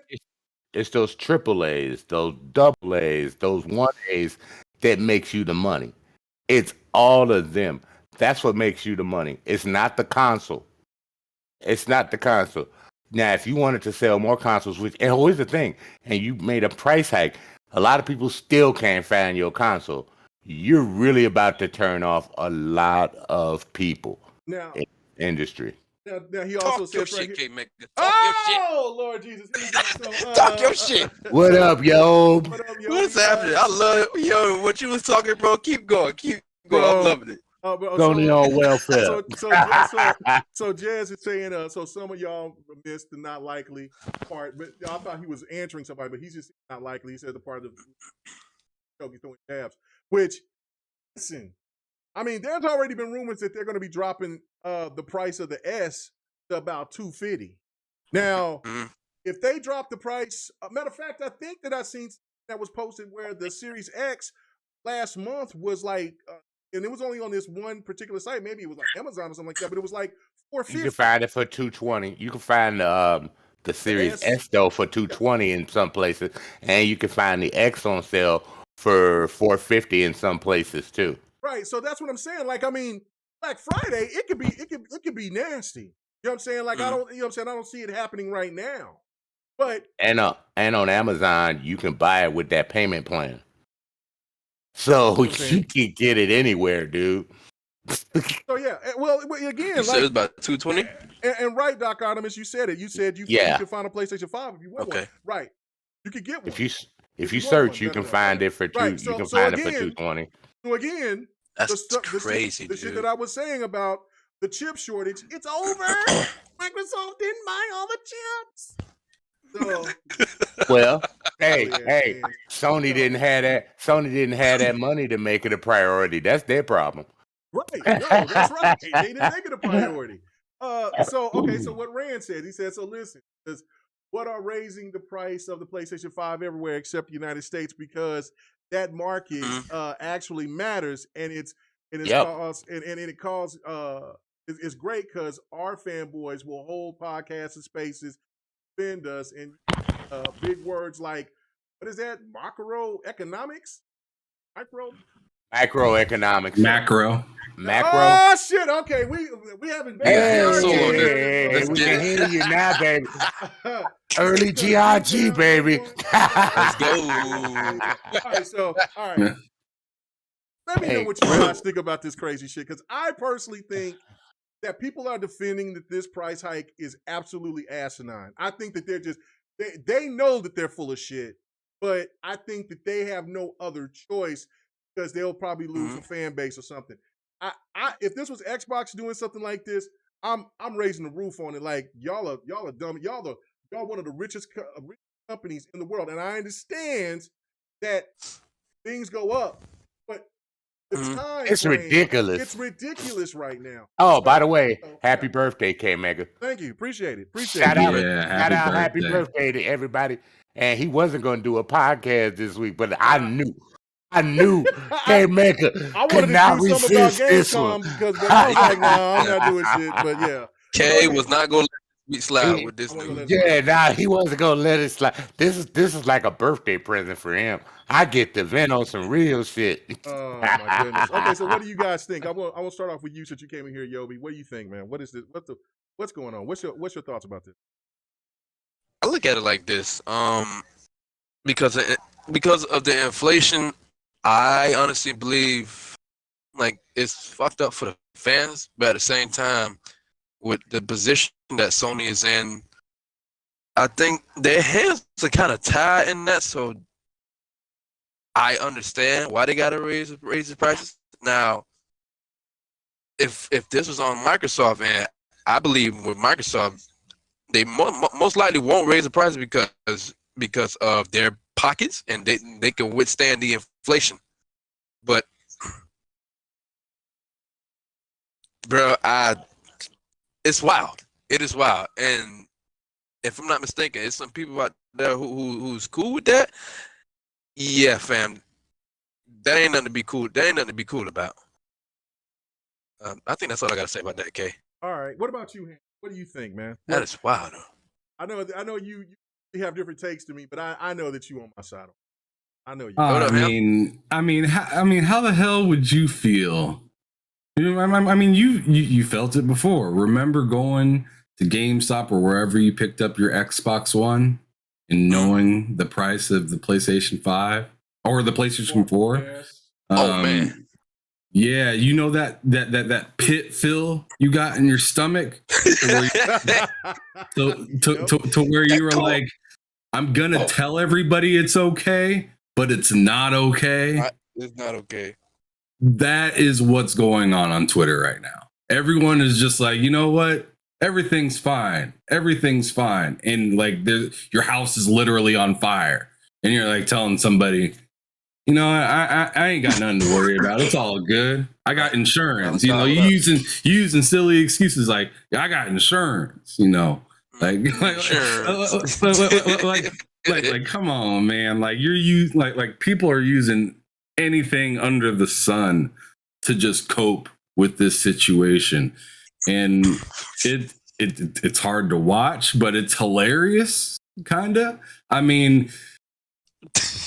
it's those triple A's, those double A's, those 1A's that makes you the money. It's all of them. That's what makes you the money. It's not the console. It's not the console. Now, if you wanted to sell more consoles, and here's the thing, and you made a price hike, a lot of people still can't find your console. You're really about to turn off a lot of people now in the industry. Now he also says right here. Oh, Lord Jesus. Talk your shit. What up, yo? What's happening? I love it. What you was talking, bro. Keep going. I'm loving it. Sony on welfare. So Jazz is saying, so some of y'all missed the not likely part, but I thought he was answering somebody, but he's just not likely. He said the part of the show he's throwing jabs, which, listen, I mean, there's already been rumors that they're going to be dropping the price of the S to about $250. Now, if they drop the price, matter of fact, I think that I seen that was posted where the Series X last month was like, and it was only on this one particular site. Maybe it was like Amazon or something like that, but it was like $450. You can find it for $220. You can find the Series S though for $220 in some places, and you can find the X on sale for $450 in some places too. Right. So that's what I'm saying. Like, I mean, Black Friday, it could be nasty. You know what I'm saying? Like, I don't see it happening right now. But and on Amazon, you can buy it with that payment plan. So you can get it anywhere, dude. So yeah, well again, you said it's about $220. And right, Doc Artemis, you said it. You said you can find a PlayStation 5 if you want one. Right. You could get one. If you search, you can find it for $220. You can find it for $220. So again, that's crazy. The shit that I was saying about the chip shortage, it's over. Microsoft didn't buy all the chips. So, well, hey, Sony didn't have that. Sony didn't have that money to make it a priority. That's their problem. Right. No, that's right. They didn't make it a priority. So what Rand said, he said, so listen, what are raising the price of the PlayStation 5 everywhere except the United States, because that market actually matters, and it's great because our fanboys will hold podcasts and spaces, defend us, and big words like, what is that? Macroeconomics? Micro? Microeconomics. Macro. Oh shit! Okay, we haven't been Let's We get can it. hear you now, baby. Early GRG, baby. Let's go. All right, so all right. Yeah. Let me know Hey. what you guys think about this crazy shit, because I personally think that people are defending that this price hike is absolutely asinine. I think that they're just they know that they're full of shit, but I think that they have no other choice because they'll probably lose a fan base or something. I if this was Xbox doing something like this, I'm raising the roof on it. Like y'all are dumb. Y'all one of the richest companies in the world, and I understand that things go up, but the time It's frame, ridiculous. it's ridiculous right now. Oh, by the way, happy birthday, K Mega. Thank you. Appreciate it. Shout out, Yeah, happy birthday to everybody. And he wasn't going to do a podcast this week, but I knew K Mega I could wanted not to do something about resist this one. Gamescom because I was like, nah, I'm not doing shit. But yeah, K was not gonna let me slide with this news. Yeah, nah, he wasn't gonna let it slide. This is like a birthday present for him. I get to vent on some real shit. oh my goodness. Okay, so what do you guys think? I will start off with you since you came in here, Yobi. What do you think, man? What is this? What's going on? What's your thoughts about this? I look at it like this. Because of the inflation, I honestly believe like it's fucked up for the fans, but at the same time, with the position that Sony is in, I think their hands are kind of tied in that. So I understand why they gotta raise the prices. Now, if this was on Microsoft, and I believe with Microsoft, they most likely won't raise the prices because of their pockets, and they can withstand the inflation. But bro, it's wild. It is wild. And if I'm not mistaken, it's some people out there who's cool with that. Yeah, fam. That ain't nothing to be cool. That ain't nothing to be cool about. I think that's all I gotta say about that, K. All right. What about you, Hank? What do you think, man? That is wild. I know you have different takes to me, but I know that you on my side. I know you. up, I mean, how the hell would you feel? You know, I mean, you felt it before. Remember going to GameStop or wherever you picked up your Xbox One and knowing the price of the PlayStation 5 or the PlayStation 4? Yes. Oh man. Yeah, you know that pit fill you got in your stomach to where you were like, I'm gonna tell everybody it's okay, but it's not okay. It's not okay. That is what's going on Twitter right now. Everyone is just like, you know what? Everything's fine. Everything's fine. And like your house is literally on fire. And you're like telling somebody, you know, I ain't got nothing to worry about. It's all good. I got insurance. You know, you using silly excuses like I got insurance. You know, like come on, man. Like like people are using anything under the sun to just cope with this situation, and it's hard to watch, but it's hilarious, kinda. I mean.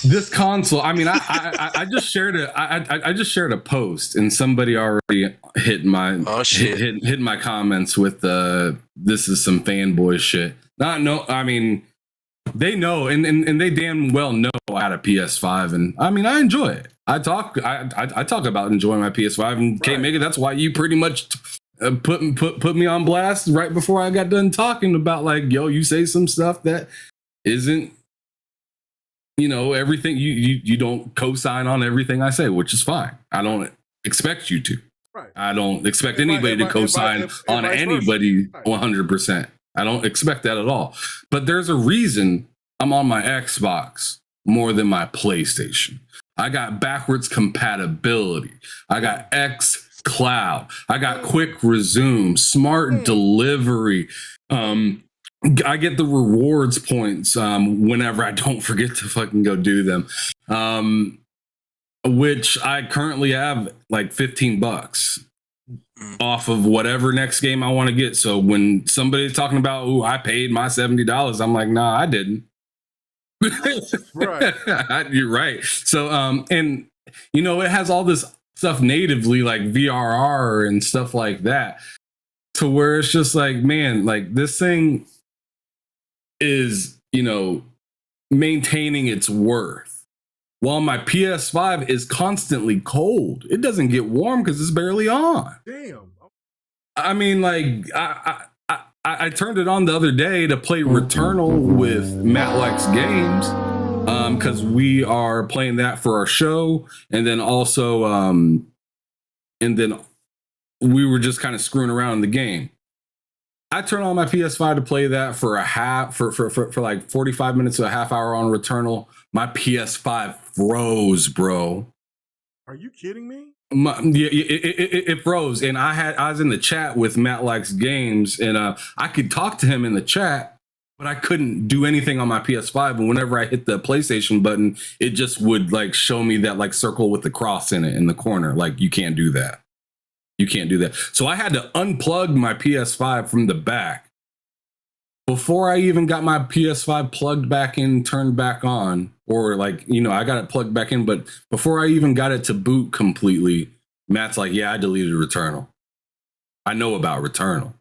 This console, I mean, I just shared I just shared a post, and somebody already hit my hit my comments with this is some fanboy shit. I mean, they know, and they damn well know I had a PS5, and I mean, I enjoy it. I talk about enjoying my PS5, and Kate Mega, that's why you pretty much put me on blast right before I got done talking about like, yo, you say some stuff that isn't. You know, everything you don't co-sign on everything I say, which is fine. I don't expect you to. Right. I don't expect anybody to co-sign on anybody 100%. I don't expect that at all. But there's a reason I'm on my Xbox more than my PlayStation. I got backwards compatibility. I got X Cloud. I got quick resume, smart delivery. I get the rewards points whenever I don't forget to fucking go do them, which I currently have like $15 off of whatever next game I want to get. So when somebody's talking about, "Ooh, I paid my $70," I'm like, "Nah, I didn't." Right. You're right. So and you know, it has all this stuff natively like VRR and stuff like that, to where it's just like, man, like this thing is, you know, maintaining its worth. While my PS5 is constantly cold. It doesn't get warm because it's barely on. Damn. I mean, like, I turned it on the other day to play Returnal with Matt Likes Games, because we are playing that for our show, and then also, and then we were just kind of screwing around in the game. I turn on my PS5 to play that for like 45 minutes to a half hour on Returnal. My PS5 froze, bro. Are you kidding me? It froze, and I was in the chat with Matt Likes Games, and I could talk to him in the chat, but I couldn't do anything on my PS5. And whenever I hit the PlayStation button, it just would like show me that like circle with the cross in it in the corner. Like, you can't do that. You can't do that. So I had to unplug my PS5 from the back before I even got my PS5 plugged back in, turned back on, or like, you know, I got it plugged back in, but before I even got it to boot completely, Matt's like, yeah, I deleted Returnal. I know about Returnal.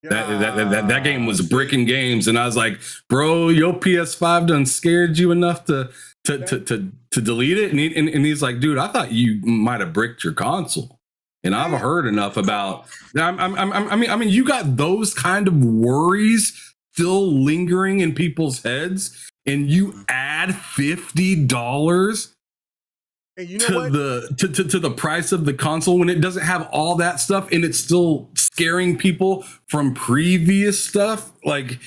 That game was bricking games, and I was like, bro, your PS5 done scared you enough to delete it? And he's like, dude, I thought you might have bricked your console. And I've heard enough about. I mean, you got those kind of worries still lingering in people's heads, and you add $50 and you know to what? the price of the console when it doesn't have all that stuff, and it's still scaring people from previous stuff. Like,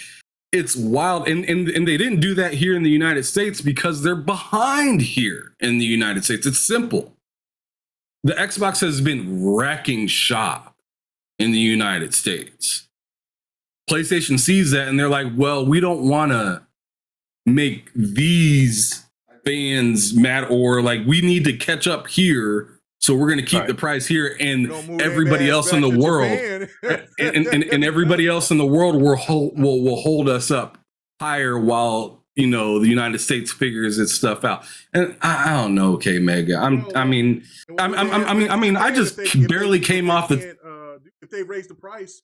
it's wild. And they didn't do that here in the United States because they're behind here in the United States. It's simple. The Xbox has been wrecking shop in the United States. PlayStation sees that and they're like, well, we don't want to make these fans mad, or like, we need to catch up here. So we're going to keep the price here, and everybody else in the world and everybody else in the world will hold us up higher while, you know, the United States figures its stuff out. And I don't know, okay, Mega. I just barely came off the. If they raise the price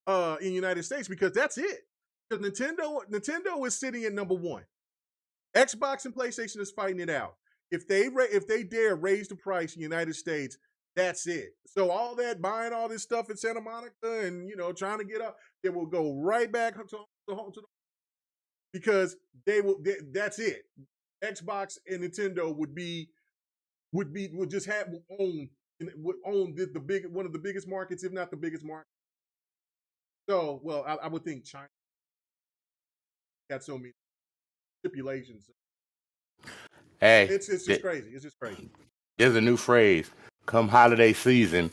in the United States, because that's it. Because Nintendo is sitting at number one. Xbox and PlayStation is fighting it out. If they dare raise the price in the United States, that's it. So all that buying all this stuff in Santa Monica and, you know, trying to get up, it will go right back to the because that's it. Xbox and Nintendo would own the big, one of the biggest markets, if not the biggest market. So, well, I would think China got so many stipulations. Hey, it's just crazy. It's just crazy. There's a new phrase. Come holiday season,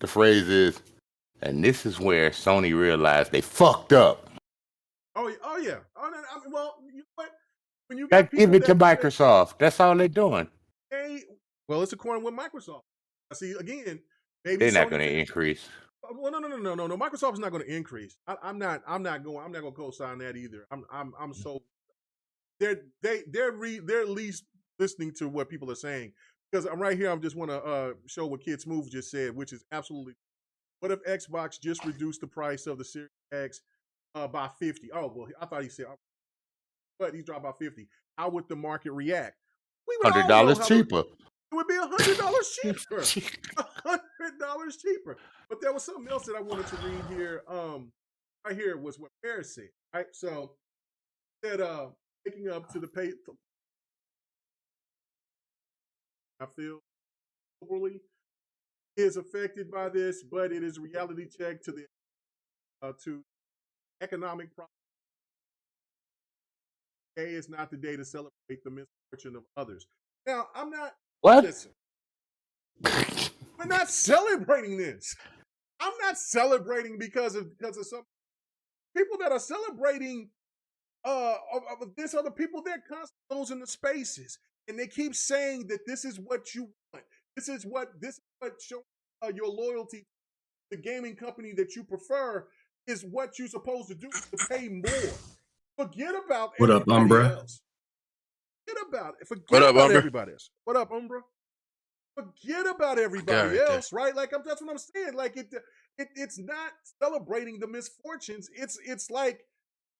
the phrase is, and this is where Sony realized they fucked up. Oh yeah. Well, you know what? When you give it to Microsoft. That's all they're doing. Well, it's according with Microsoft. See, again, maybe they're not going to increase. Well, no. Microsoft is not going to increase. I'm not going to co-sign that either. I'm so they're at least listening to what people are saying, because I'm right here. I just want to show what Kid Smooth just said, which is absolutely. What if Xbox just reduced the price of the Series X by 50? Oh, well, I thought he said, but he dropped by 50. How would the market react? $100 cheaper. It would be $100 cheaper. $100 cheaper. But there was something else that I wanted to read here. Right here was what Paris said. Right, so said, taking up to the pay. I feel overly is affected by this, but it is a reality check to the to economic problem. Today is not the day to celebrate the misfortune of others. Now, I'm not. What? Listen, we're not celebrating this. I'm not celebrating because of some people that are celebrating of this. Other people, they're constantly in the spaces, and they keep saying that this is what you want. This is what shows your loyalty. The gaming company that you prefer is what you're supposed to do, to pay more. Forget about what up, Umbra? Else. Forget about it. Forget about everybody else. What up, Umbra? forget about everybody else, right? Like that's what I'm saying. Like it's not celebrating the misfortunes. It's like,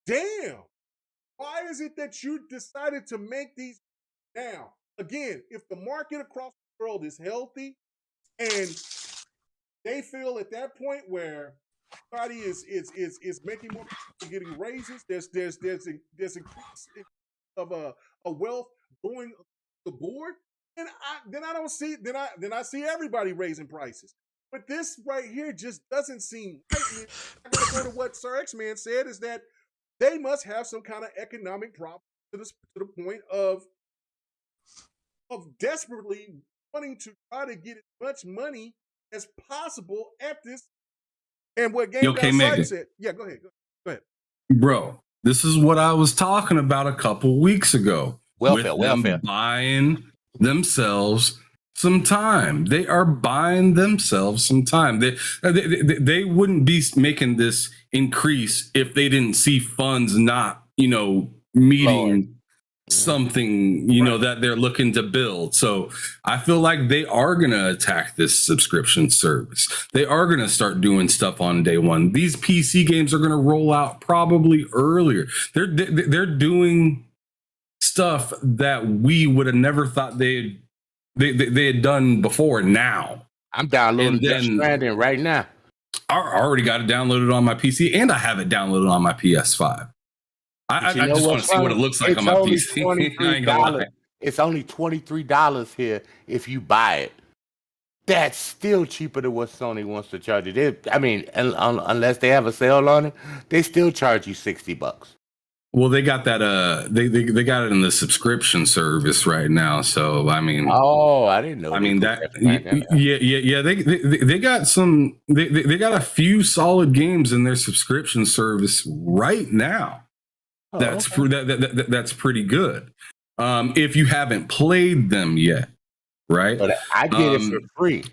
damn, why is it that you decided to make these now? Again, if the market across the world is healthy and they feel at that point where everybody is making more, getting raises, there's increase of a wealth going the board, and I don't see then I see everybody raising prices. But this right here just doesn't seem right. I'm gonna go to what Sir X-Man said, is that they must have some kind of economic problem to the point of desperately wanting to try to get as much money as possible at this. And what gamepass site said, yeah, go ahead. Bro, this is what I was talking about a couple weeks ago. Welfare. Them buying themselves some time. They are buying themselves some time. They wouldn't be making this increase if they didn't see funds not, meeting something, that they're looking to build. So I feel like they are going to attack this subscription service. They are going to start doing stuff on day one. These PC games are going to roll out probably earlier. They're doing stuff that we would have never thought they had done before. Now I'm downloading Death Stranding right now. I already got it downloaded on my PC, and I have it downloaded on my PS5. I just want to see what it looks like on my PC. It's only $23 here if you buy it. That's still cheaper than what Sony wants to charge you. Unless they have a sale on it, they still charge you $60. Well, they got that. They got it in the subscription service right now. So I mean, I didn't know. They got some. They got a few solid games in their subscription service right now. That's pretty good. If you haven't played them yet, right? But I get it for free,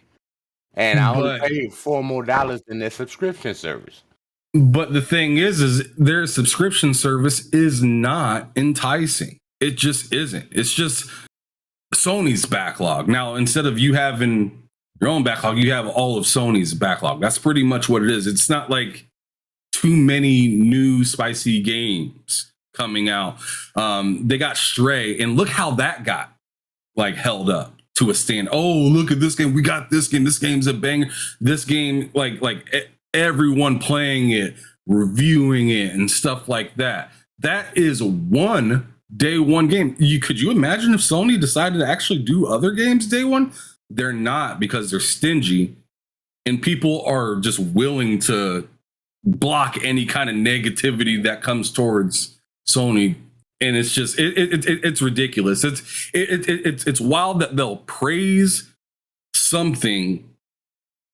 and I only paid $4 more in their subscription service. But the thing is their subscription service is not enticing. It just isn't. It's just Sony's backlog. Now, instead of you having your own backlog, you have all of Sony's backlog. That's pretty much what it is. It's not like too many new spicy games coming out. They got Stray, and look how that got held up to a stand. Oh, look at this game. We got this game. This game's a banger. This game, everyone playing it, reviewing it, and stuff like that. That is one day one game. Could you imagine if Sony decided to actually do other games day one? They're not, because they're stingy, and people are just willing to block any kind of negativity that comes towards Sony. And it's just it's ridiculous. It's wild that they'll praise something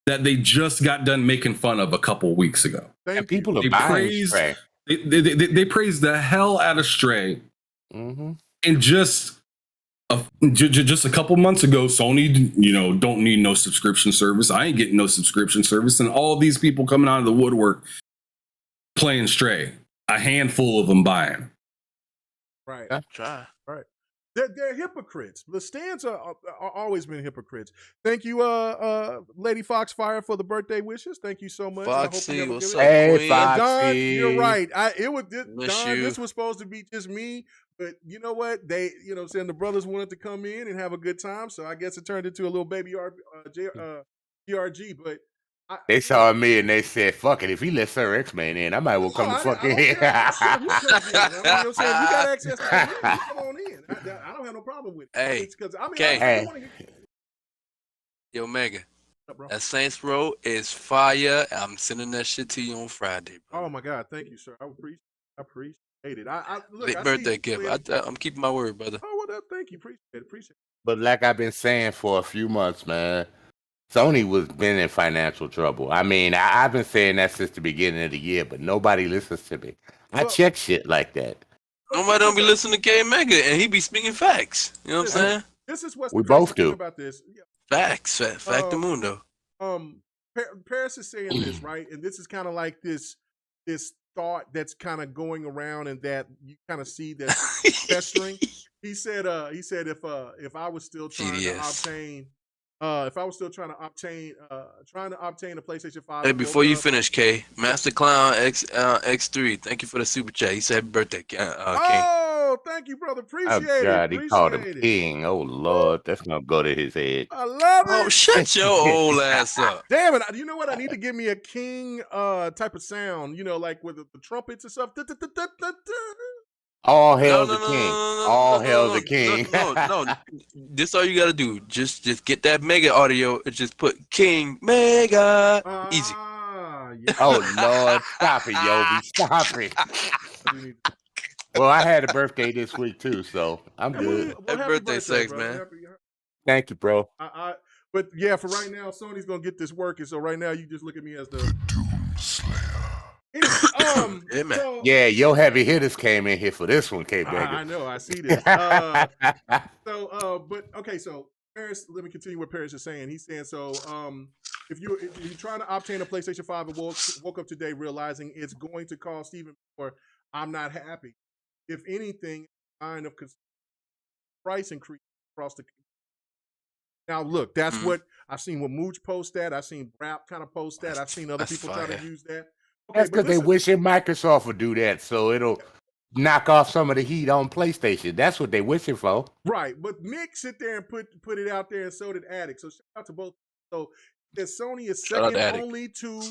that they just got done making fun of a couple weeks ago. And people are buying Stray. They praised the hell out of Stray. Mm-hmm. And just a couple months ago, Sony, don't need no subscription service. I ain't getting no subscription service. And all these people coming out of the woodwork playing Stray, a handful of them buying. Right. Try. Right. They're hypocrites. The stands are always been hypocrites. Thank you, Lady Foxfire, for the birthday wishes. Thank you so much. Foxy, what's up, Hey, Foxy. Don, you're right. This was supposed to be just me, but you know what? They, saying the brothers wanted to come in and have a good time, so I guess it turned into a little baby GRG. But they saw me and they said, "Fuck it, if he let Sir X-Man in, I might well come to fucking here." You got access to him, come on in. I don't have no problem with it. Hey, Yo, Mega, that Saints Row is fire. I'm sending that shit to you on Friday, bro. Oh my God, thank you, sir. I appreciate it. Big birthday gift. I'm keeping my word, brother. Oh, well, thank you. Appreciate it. But like I've been saying for a few months, man, Sony was been in financial trouble. I mean, I've been saying that since the beginning of the year, but nobody listens to me. I check shit like that. Nobody don't be listening to K Mega, and he be speaking facts. You know what I'm saying? This is what we both do about this. Facts, factamundo. Paris is saying this, right? And this is kind of like this thought that's kind of going around, and that you kind of see that festering. He said if I was still trying to obtain if I was still trying to obtain a PlayStation 5. Hey, before you finish, K, Master Clown X3, thank you for the super chat. He said happy birthday, King. Oh, thank you, brother. Oh Appreciate God, it. he called him Appreciate it. king. Oh Lord, that's gonna go to his head. I love Oh, it. shut your old ass up. Damn it. You know what? I need to give me a king type of sound, like with the trumpets and stuff. All No, hail no, the no, king. no, All no, hail no, the king. no. This all you gotta do. Just get that mega audio and just put King Mega. Easy. Yeah. Oh Lord, stop it, Yobi. Stop it. Well, I had a birthday this week too, so I'm good. Well, Happy birthday, Sex, brother. man. Thank you, bro. But yeah, for right now, Sony's gonna get this working. So right now, you just look at me as the Doom Slayer. Yeah, man. So, Yeah, your heavy hitters came in here for this one, K Baby. I know, I see this. But okay, so Paris, let me continue what Paris is saying. He's saying, so if you're trying to obtain a PlayStation 5 and woke up today realizing it's going to cost even more, I'm not happy. If anything, sign of price increase across the. Now look, that's what I've seen. What Mooch post that, I've seen Rap kind of post that. I've seen other people try to use that. Okay, that's because they wishing Microsoft would do that, so it'll knock off some of the heat on PlayStation. That's what they wishing for. Right, but Mick sit there and put it out there, and so did Addict. So shout out to both. So that Sony is second only to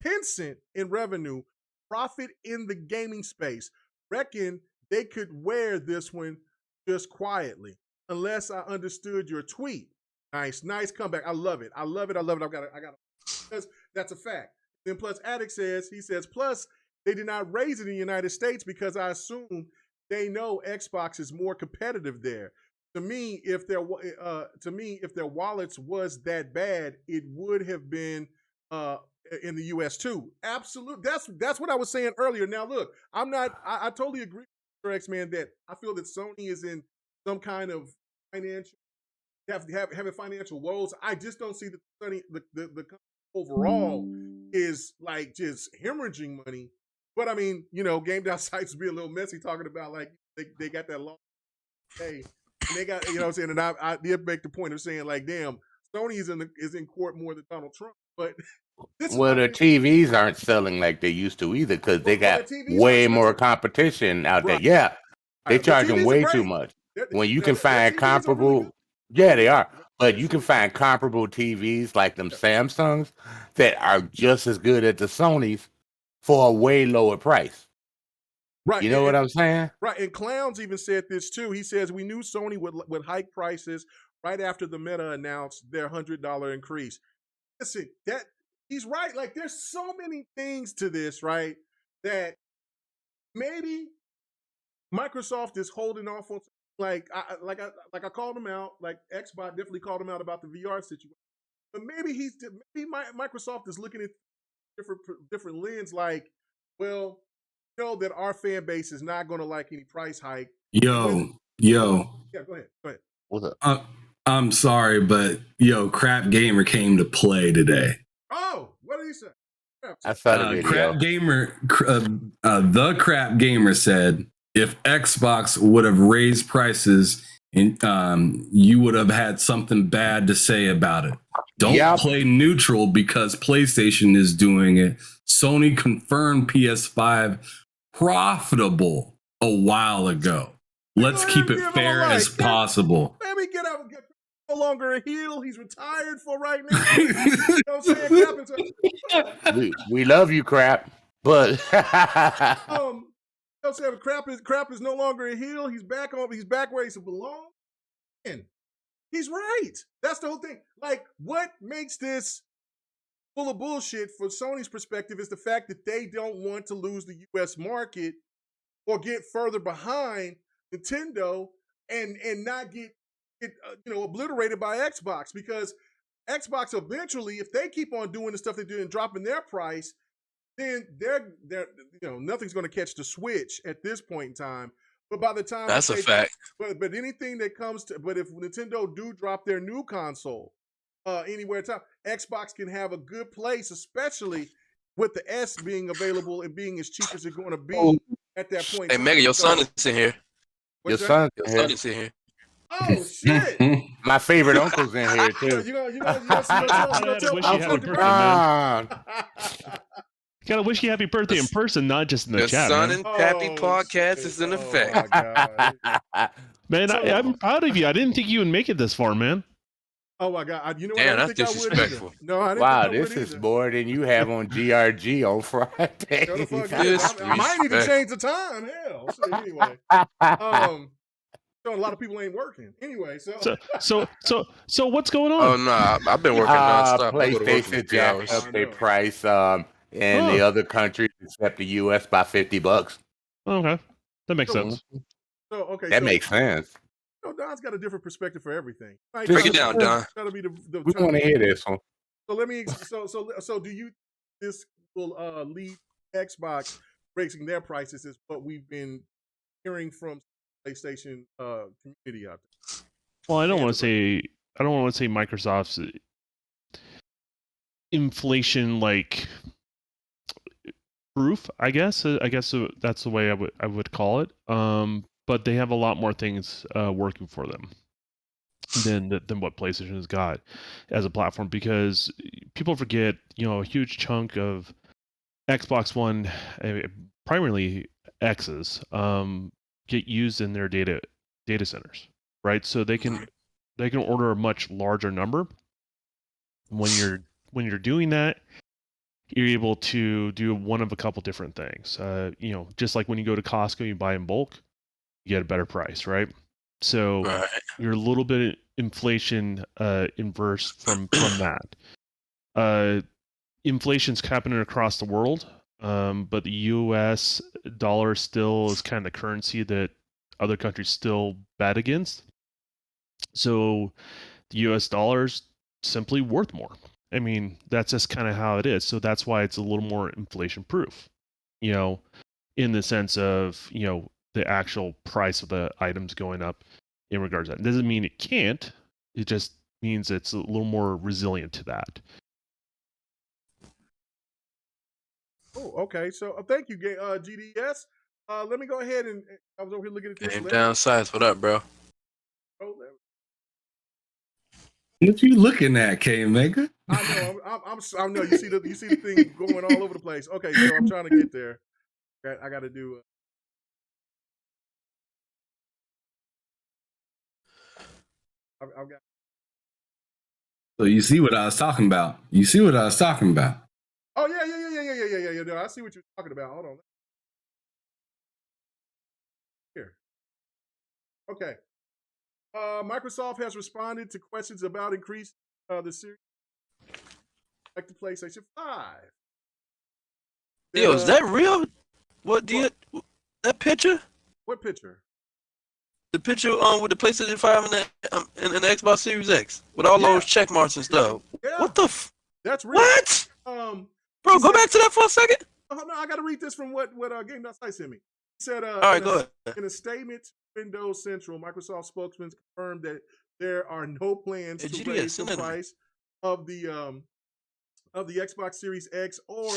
Tencent in revenue, profit in the gaming space. Reckon they could wear this one just quietly, unless I understood your tweet. Nice comeback. I love it. I've got that's a fact. Then plus Addict says, plus they did not raise it in the United States because I assume they know Xbox is more competitive there. To me, if their wallets was that bad, it would have been in the US too. Absolutely. That's what I was saying earlier. Now look, I totally agree with X Man that I feel that Sony is in some kind of financial having financial woes. I just don't see that Sony the company overall is like just hemorrhaging money. But I mean, game down sites would be a little messy talking about like they got that long day. And they got, what I'm saying, and I did make the point of saying like, damn, Sony is in court more than Donald Trump. But their TVs aren't selling like they used to either because they got way more competition out there. Yeah, they charge them way too much. When you can find comparable, they are. But you can find comparable TVs like them Samsungs that are just as good as the Sonys for a way lower price. Right. You know what I'm saying? Right. And Clowns even said this too. He says, we knew Sony would hike prices right after the Meta announced their $100 increase. Listen, he's right. Like there's so many things to this, right? That maybe Microsoft is holding off on. Like I called him out. Like Xbox definitely called him out about the VR situation. But maybe Microsoft is looking at different lens. Like, well, that our fan base is not going to like any price hike. Yo. Yeah, go ahead. What's up? I'm sorry, but Crap Gamer came to play today. Oh, what did he say? I saw the video. Crap Gamer, the Crap Gamer said, if Xbox would have raised prices, you would have had something bad to say about it. Don't play neutral because PlayStation is doing it. Sony confirmed PS5 profitable a while ago. Let's keep it fair as possible. Let me get up. No longer a heel. He's retired for right now. You know what I'm saying? We love you, Crap, but Crap is no longer a heel. He's back where he belongs. And he's right. That's the whole thing. Like, what makes this full of bullshit for Sony's perspective is the fact that they don't want to lose the US market or get further behind Nintendo and not get obliterated by Xbox, because Xbox eventually, if they keep on doing the stuff they do and dropping their price, then they're nothing's going to catch the Switch at this point in time. But by the time that's a fact. But anything that comes to, but if Nintendo do drop their new console anywhere in time, Xbox can have a good place, especially with the S being available and being as cheap as it's going to be at that point. Hey, Mega, your son is in here. Your son is in here. Oh shit! My favorite uncle's in here too. You gonna tell wish you happy people birthday, man. Ah, Gotta wish you happy birthday in person, not just in the The chat, Son man. and Pappy Oh, podcast shit. is in Oh, effect. my God. Man, So- I'm proud of you. I didn't think you would make it this far, man. Oh my God! You know what? Damn, I didn't that's think I would either. disrespectful. No, I didn't wow, think I this would is either. more than you have on GRG on Friday. No, the fuck is. I might even Disrespect. change the time. Hell, shit, anyway. So a lot of people ain't working anyway. So what's going on? Oh no, I've been working nonstop. I go to work for PlayStation 3 jacked hours. up I their know. price in the other countries except the US by $50. Okay, that makes So- sense. So okay, That so, makes sense. Don's got a different perspective for everything. Right, Break it down, Don. That'll be the We want to hear this one. So let me. So do you? This will lead Xbox raising their prices is what we've been hearing from PlayStation community out there. Well, I don't want to say Microsoft's inflation like proof. I guess that's the way I would call it. But they have a lot more things working for them than what PlayStation has got as a platform, because people forget, a huge chunk of Xbox One, primarily X's, get used in their data centers, right? So they can order a much larger number. When you're doing that, you're able to do one of a couple different things. Just like when you go to Costco, you buy in bulk, you get a better price, right? So Right. you're a little bit inflation inverse from that. Inflation's happening across the world, but the U.S. dollar still is kind of the currency that other countries still bet against. So the U.S. dollar's simply worth more. I mean, that's just kind of how it is. So that's why it's a little more inflation proof, in the sense of, the actual price of the items going up in regards to that. It doesn't mean it can't. It just means it's a little more resilient to that. Oh, okay. So thank you, GDS. Let me go ahead and I was over here looking at this. Game list. down size. What up, bro? Oh, What you looking at, K Mega? I know. I know. You see the thing going all over the place. Okay, so I'm trying to get there. I got to do. I've got. So you see what I was talking about. Oh yeah. No, I see what you're talking about. Hold on. Here. Okay. Microsoft has responded to questions about increased the series like the PlayStation 5. Yo, is that real? What do you? That picture? What picture? The picture with the PlayStation 5 and the Xbox Series X with all those check marks and stuff. Yeah. What the? That's real. What? he Bro, go said- back to that for a second. Oh, no, I got to read this from what Game.site sent me. He said, All right, go ahead. in a statement to Windows Central, Microsoft spokesman confirmed that there are no plans Hey, to GDS, raise the send that to me. price of the Xbox Series X or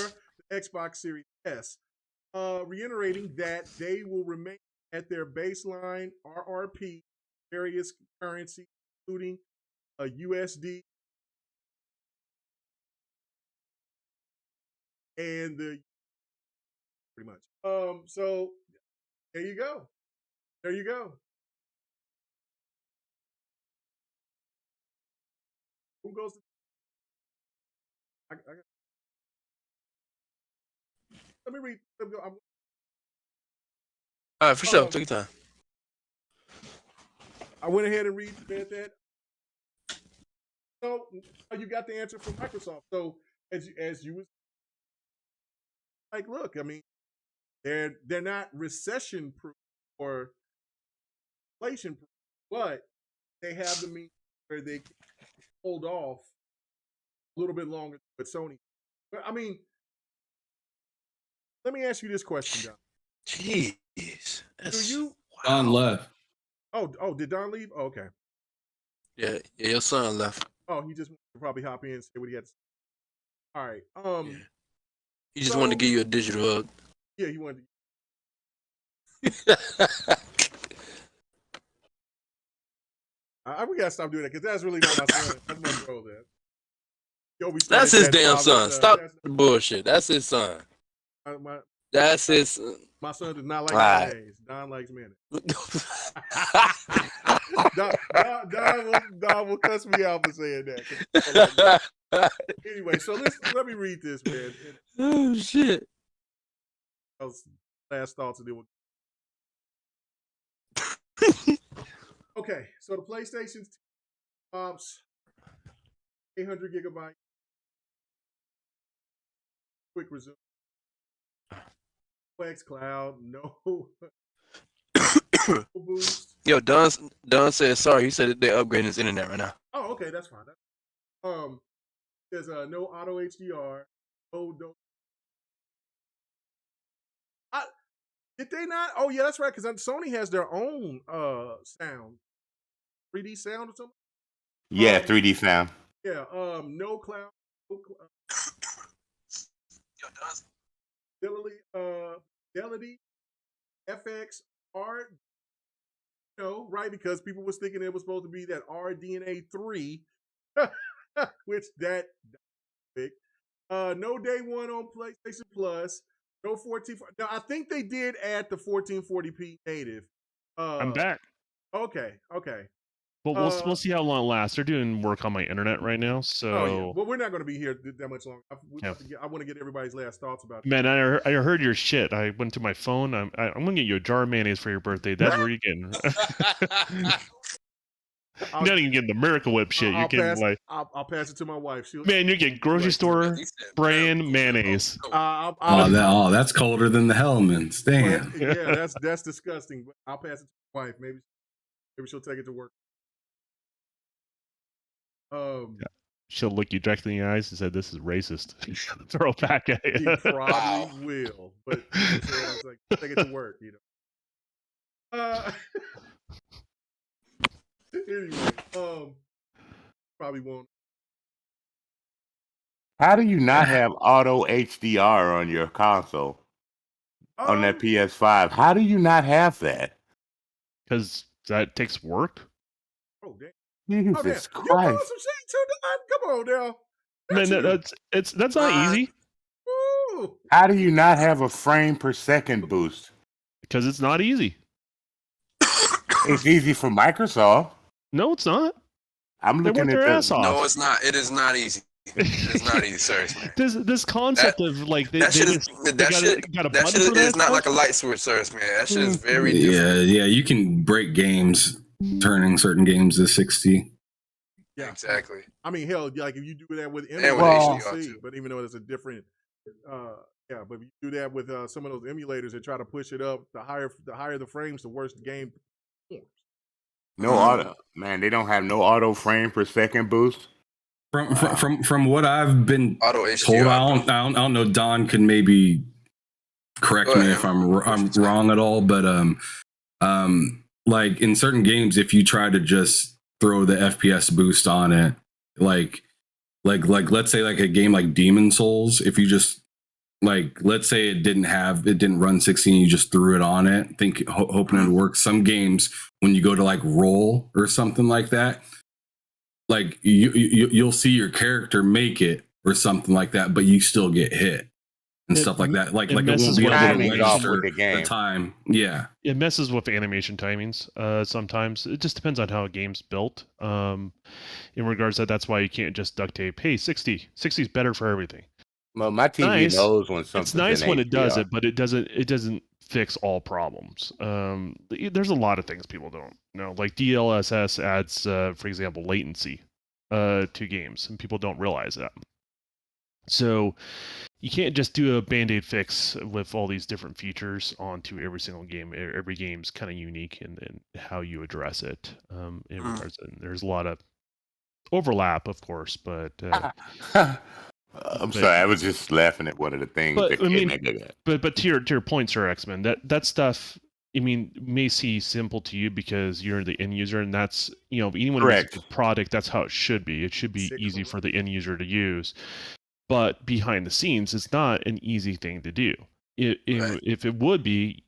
the Xbox Series S, reiterating that they will remain at their baseline RRP, various currencies, including a USD and the pretty much. So there you go. There you go. Who goes to let me read. Let me go. All right, for sure. Take your time. I went ahead and read that. So you got the answer from Microsoft. So as you was like, look, I mean, they're not recession proof or inflation proof, but they have the means where they can hold off a little bit longer with Sony. But I mean, let me ask you this question, John. Jeez. Do you? Don left. Oh, did Don leave? Oh, okay. Yeah, your son left. Oh, he just probably hop in and say what he had to say. All right. Yeah. He just wanted to give you a digital hug. Yeah, he wanted We gotta stop doing that because that's really not my son. That's my bro. That's his damn son. Stop That's the bullshit. That's his son. my That's his. my son does not like Alright. mayonnaise. Don likes mayonnaise. Don will cuss me out for saying that. Anyway, so let me read this, man. Oh shit. Last thoughts, and then we'll. Okay, so the PlayStation's pops 800 gigabyte quick resume. X Cloud, no boost. Yo, Don said sorry. He said that they're upgrading his internet right now. Oh, okay, that's fine. There's no auto HDR. No. Did they not? Oh yeah, that's right. Because Sony has their own sound, 3D sound or something. Yeah, 3D sound. Yeah. No cloud. Fidelity, FX, R. No, right? Because people was thinking it was supposed to be that RDNA 3, which that big. No day one on PlayStation Plus. No 14. Now I think they did add the 1440p native. I'm back. Okay. But we'll see how long it lasts. They're doing work on my internet right now, so. Oh yeah. Well, we're not going to be here that much longer. I want to get everybody's last thoughts about it. Man, I heard your shit. I went to my phone. I'm gonna get you a jar of mayonnaise for your birthday. That's where you're getting. You're not even getting the Miracle Whip shit. You're getting like. I'll pass it to my wife. Man, you're getting grocery store brand mayonnaise. That's colder than the Hellmann's. Damn. Yeah, that's disgusting. But I'll pass it to my wife. Maybe she'll take it to work. She'll look you directly in the eyes and say, "This is racist." Throw it back at you. She probably will, but I was like, take it to work, you know. Anyway, probably won't. How do you not have auto HDR on your console? On that PS5? How do you not have that? Because that takes work. Oh damn! Jesus Christ! You doing some shit too, Don? Come on now. Man, that's not easy. Ooh. How do you not have a frame per second boost? Because it's not easy. It's easy for Microsoft. No, it's not. I'm looking at their ass off. No, it's not. It is not easy. It's not easy, seriously. This concept of like that shit is not like a light switch, seriously, man. That shit is very different. Yeah. You can break games, turning certain games to 60. Yeah, exactly. I mean, hell, like if you do that with HDR, but even though it's a different, but if you do that with some of those emulators and try to push it up, the higher the frames, the worse the game performs. No auto, man. They don't have no auto frame per second boost. From what I've been told, I don't know. Don can maybe correct me if I'm wrong at all, but like in certain games, if you try to just throw the FPS boost on it, like let's say like a game like Demon Souls, if you just let's say it didn't run 16, you just threw it on it, hoping it would work. Some games, when you go to like roll or something like that, like you'll see your character make it or something like that, but you still get hit and stuff like that. Like it won't be able to register the time. Yeah, it messes with animation timings. Sometimes it just depends on how a game's built. In regards to that's why you can't just duct tape. Hey, 60 is better for everything. Well, my TV knows when something's it's nice when HDR. it does it, but it doesn't fix all problems. There's a lot of things people don't know. Like DLSS adds, for example, latency to games, and people don't realize that. So you can't just do a band-aid fix with all these different features onto every single game. Every game's kind of unique in how you address it. In regards to, there's a lot of overlap, of course, but. I'm sorry, I was just laughing at one of the things. But I mean, but to your point, Sir X-Men, that stuff, I mean, may seem simple to you because you're the end user, and that's anyone who uses the product, that's how it should be. It should be easy for the end user to use. But behind the scenes, it's not an easy thing to do. If it would be,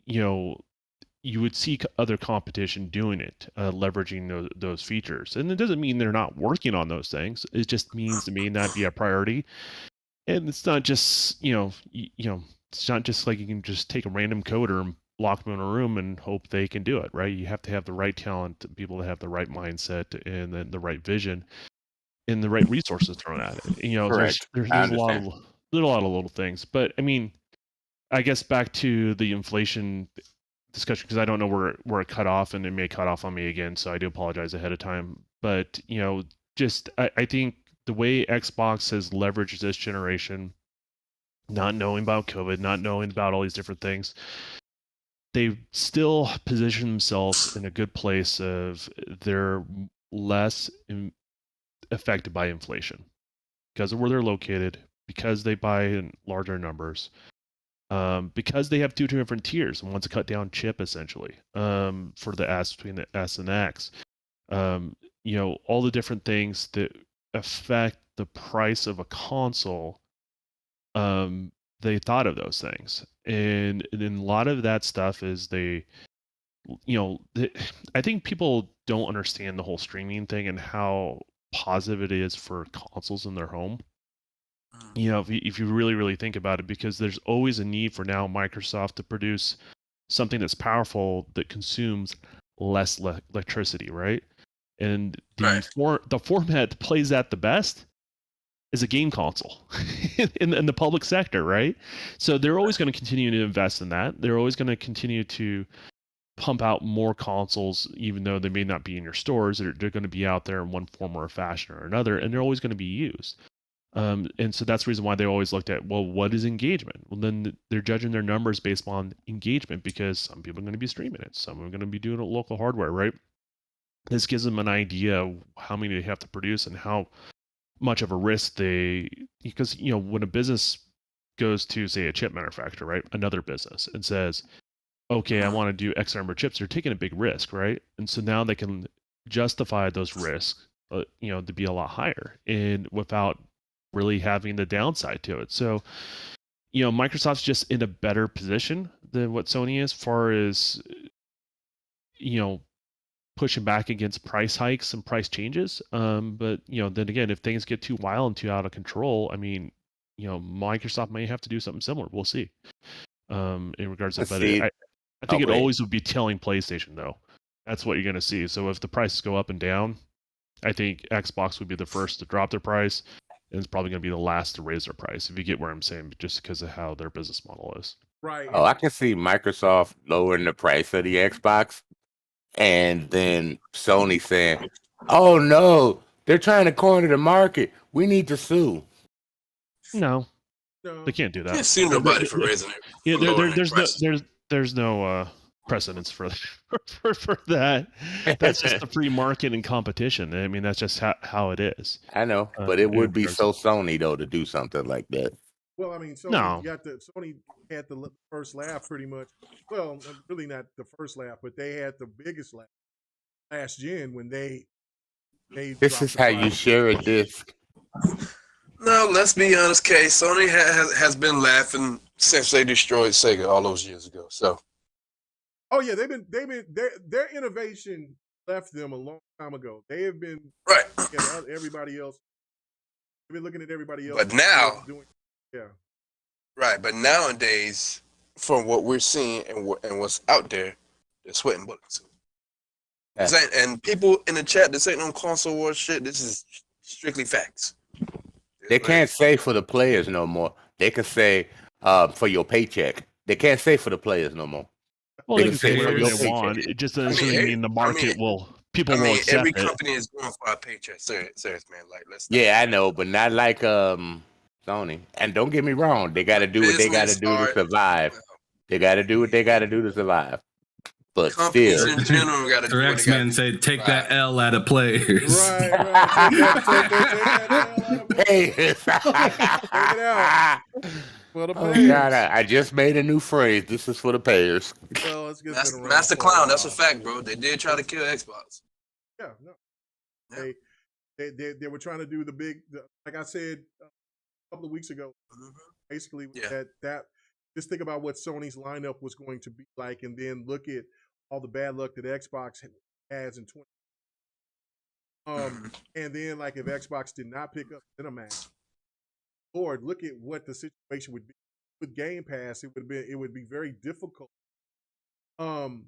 you would see other competition doing it, leveraging those features. And it doesn't mean they're not working on those things. It just means it may not be a priority. And it's not just, it's not just like you can just take a random coder and lock them in a room and hope they can do it, right? You have to have the right talent, people that have the right mindset and then the right vision and the right resources thrown at it. Correct. There's a lot of little things. But I mean, I guess back to the inflation discussion, because I don't know where it cut off, and it may cut off on me again, so I do apologize ahead of time. But I think the way Xbox has leveraged this generation, not knowing about COVID, not knowing about all these different things, they still position themselves in a good place of they're less affected by inflation because of where they're located, because they buy in larger numbers, because they have two different tiers. One's a cut down chip essentially, for the S between the S and X. All the different things that affect the price of a console. They thought of those things, and then a lot of that stuff is I think people don't understand the whole streaming thing and how positive it is for consoles in their home. If you really, really think about it, because there's always a need for now Microsoft to produce something that's powerful that consumes less electricity, right? And the format that plays that the best is a game console in the public sector, right? So they're always going to continue to invest in that. They're always going to continue to pump out more consoles, even though they may not be in your stores. They're going to be out there in one form or fashion or another, and they're always going to be used. And so that's the reason why they always looked at, well, what is engagement? Well, then they're judging their numbers based on engagement, because some people are going to be streaming it. Some are going to be doing it local hardware, right? This gives them an idea of how many they have to produce and how much of a risk because when a business goes to, say, a chip manufacturer, right, another business, and says, okay, I want to do X number of chips, they're taking a big risk, right? And so now they can justify those risks, to be a lot higher, and without really having the downside to it. So, Microsoft's just in a better position than what Sony is, as far as, pushing back against price hikes and price changes. But then again, if things get too wild and too out of control, I mean, Microsoft may have to do something similar. We'll see. In regards to that, I think it always would be telling PlayStation, though. That's what you're going to see. So if the prices go up and down, I think Xbox would be the first to drop their price, and it's probably going to be the last to raise their price, if you get where I'm saying, just because of how their business model is. Right. Oh, I can see Microsoft lowering the price of the Xbox, and then Sony saying, "Oh no, they're trying to corner the market. We need to sue." No, they can't do that. Can't sue nobody for raising it. Yeah, there's no precedence for that. That's just the free market and competition. I mean, that's just how it is. I know, but it would be so Sony though to do something like that. Well, I mean, No. Sony had the first laugh pretty much. Well, really not the first laugh, but they had the biggest laugh last gen when they This is how you share a disc. No, let's be honest, Kay. Sony has been laughing since they destroyed Sega all those years ago. So, oh yeah, their innovation left them a long time ago. They have been right. Everybody else. They've been looking at everybody else. But now, yeah, right. But nowadays, from what we're seeing and what's out there, they're sweating bullets. Yeah. And people in the chat, this ain't no console war shit. This is strictly facts. They can't say for the players no more. They can say for your paycheck. They can't say for the players no more. Well, they can say whatever they want. It just doesn't mean the market will. People will accept every it. company is going for a paycheck. Serious, man. Like, let's. Yeah, I know, but not like Sony. And don't get me wrong, they got to do what they got to do to survive. They got to do what they got to do to survive. But companies still, in general got to do. X-Men say, "Take that L out of players." Right. Take it out. For the players. Oh God, I just made a new phrase. This is for the payers. Well, let's get Master Clown. That's a fact, bro. They did try to kill Xbox. Yeah, no. They were trying to do the big, like I said a couple of weeks ago. Basically, that just think about what Sony's lineup was going to be like, and then look at all the bad luck that Xbox has in 20. And then like if Xbox did not pick up Cinemax, Lord, look at what the situation would be with Game Pass. It would be very difficult. It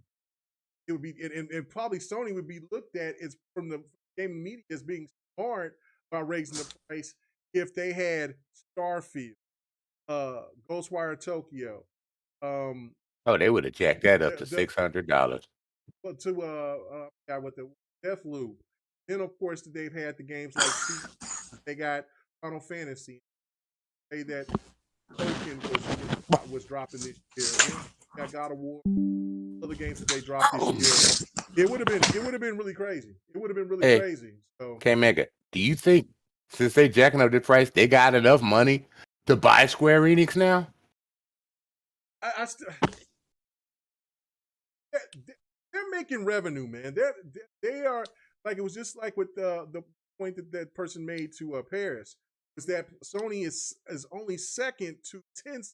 would be, and probably Sony would be looked at as from the gaming media as being smart by raising the price if they had Starfield, Ghostwire Tokyo. Oh, they would have jacked that up to $600. But to with the Deathloop. Then of course they've had the games like they got Final Fantasy. Say that Token was dropping this year. Got God of War. Other games that they dropped this year. It would have been really crazy. It would have been really crazy. So okay, Mega, do you think since they jacking up the price, they got enough money to buy Square Enix now? I still they're making revenue, man. They are like, it was just like with the point that person made to Paris was that Sony is only second to Tencent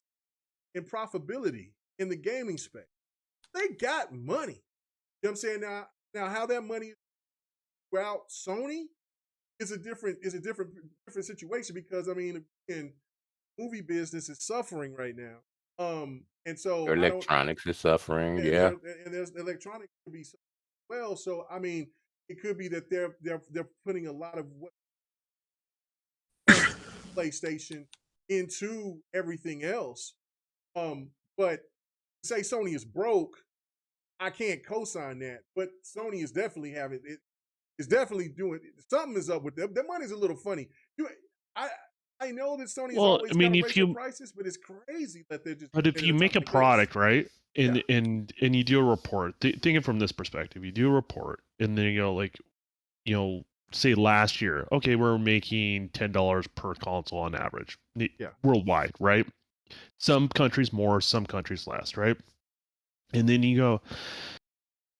in profitability in the gaming space. They got money. You know what I'm saying? Now how that money well, Sony is a different situation because I mean, in movie business is suffering right now. And so Your electronics is suffering, yeah. And there's electronics to be well. So I mean, it could be that they're putting a lot of what PlayStation into everything else. But say Sony is broke, I can't co-sign that. But Sony is definitely having it. Is definitely doing something is up with them. Their money's a little funny. I know that Sony's always raising prices, but it's crazy that they're just. But if you make a product, right, and you do a report, think it from this perspective. You do a report, and then you go like, say last year, okay, we're making $10 per console on average, worldwide, right? Some countries more, some countries less, right? And then you go,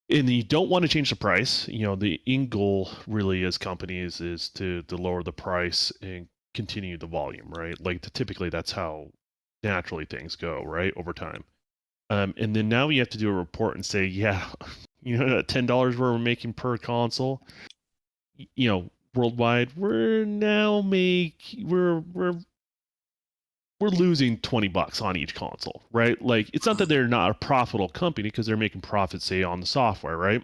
and you don't want to change the price. The end goal really as companies is to lower the price and continue the volume, right? Like typically that's how naturally things go, right, over time. And then now you have to do a report and say, $10 we're making per console, worldwide, we're now we're losing $20 on each console, right? Like it's not that they're not a profitable company because they're making profits, say, on the software, right?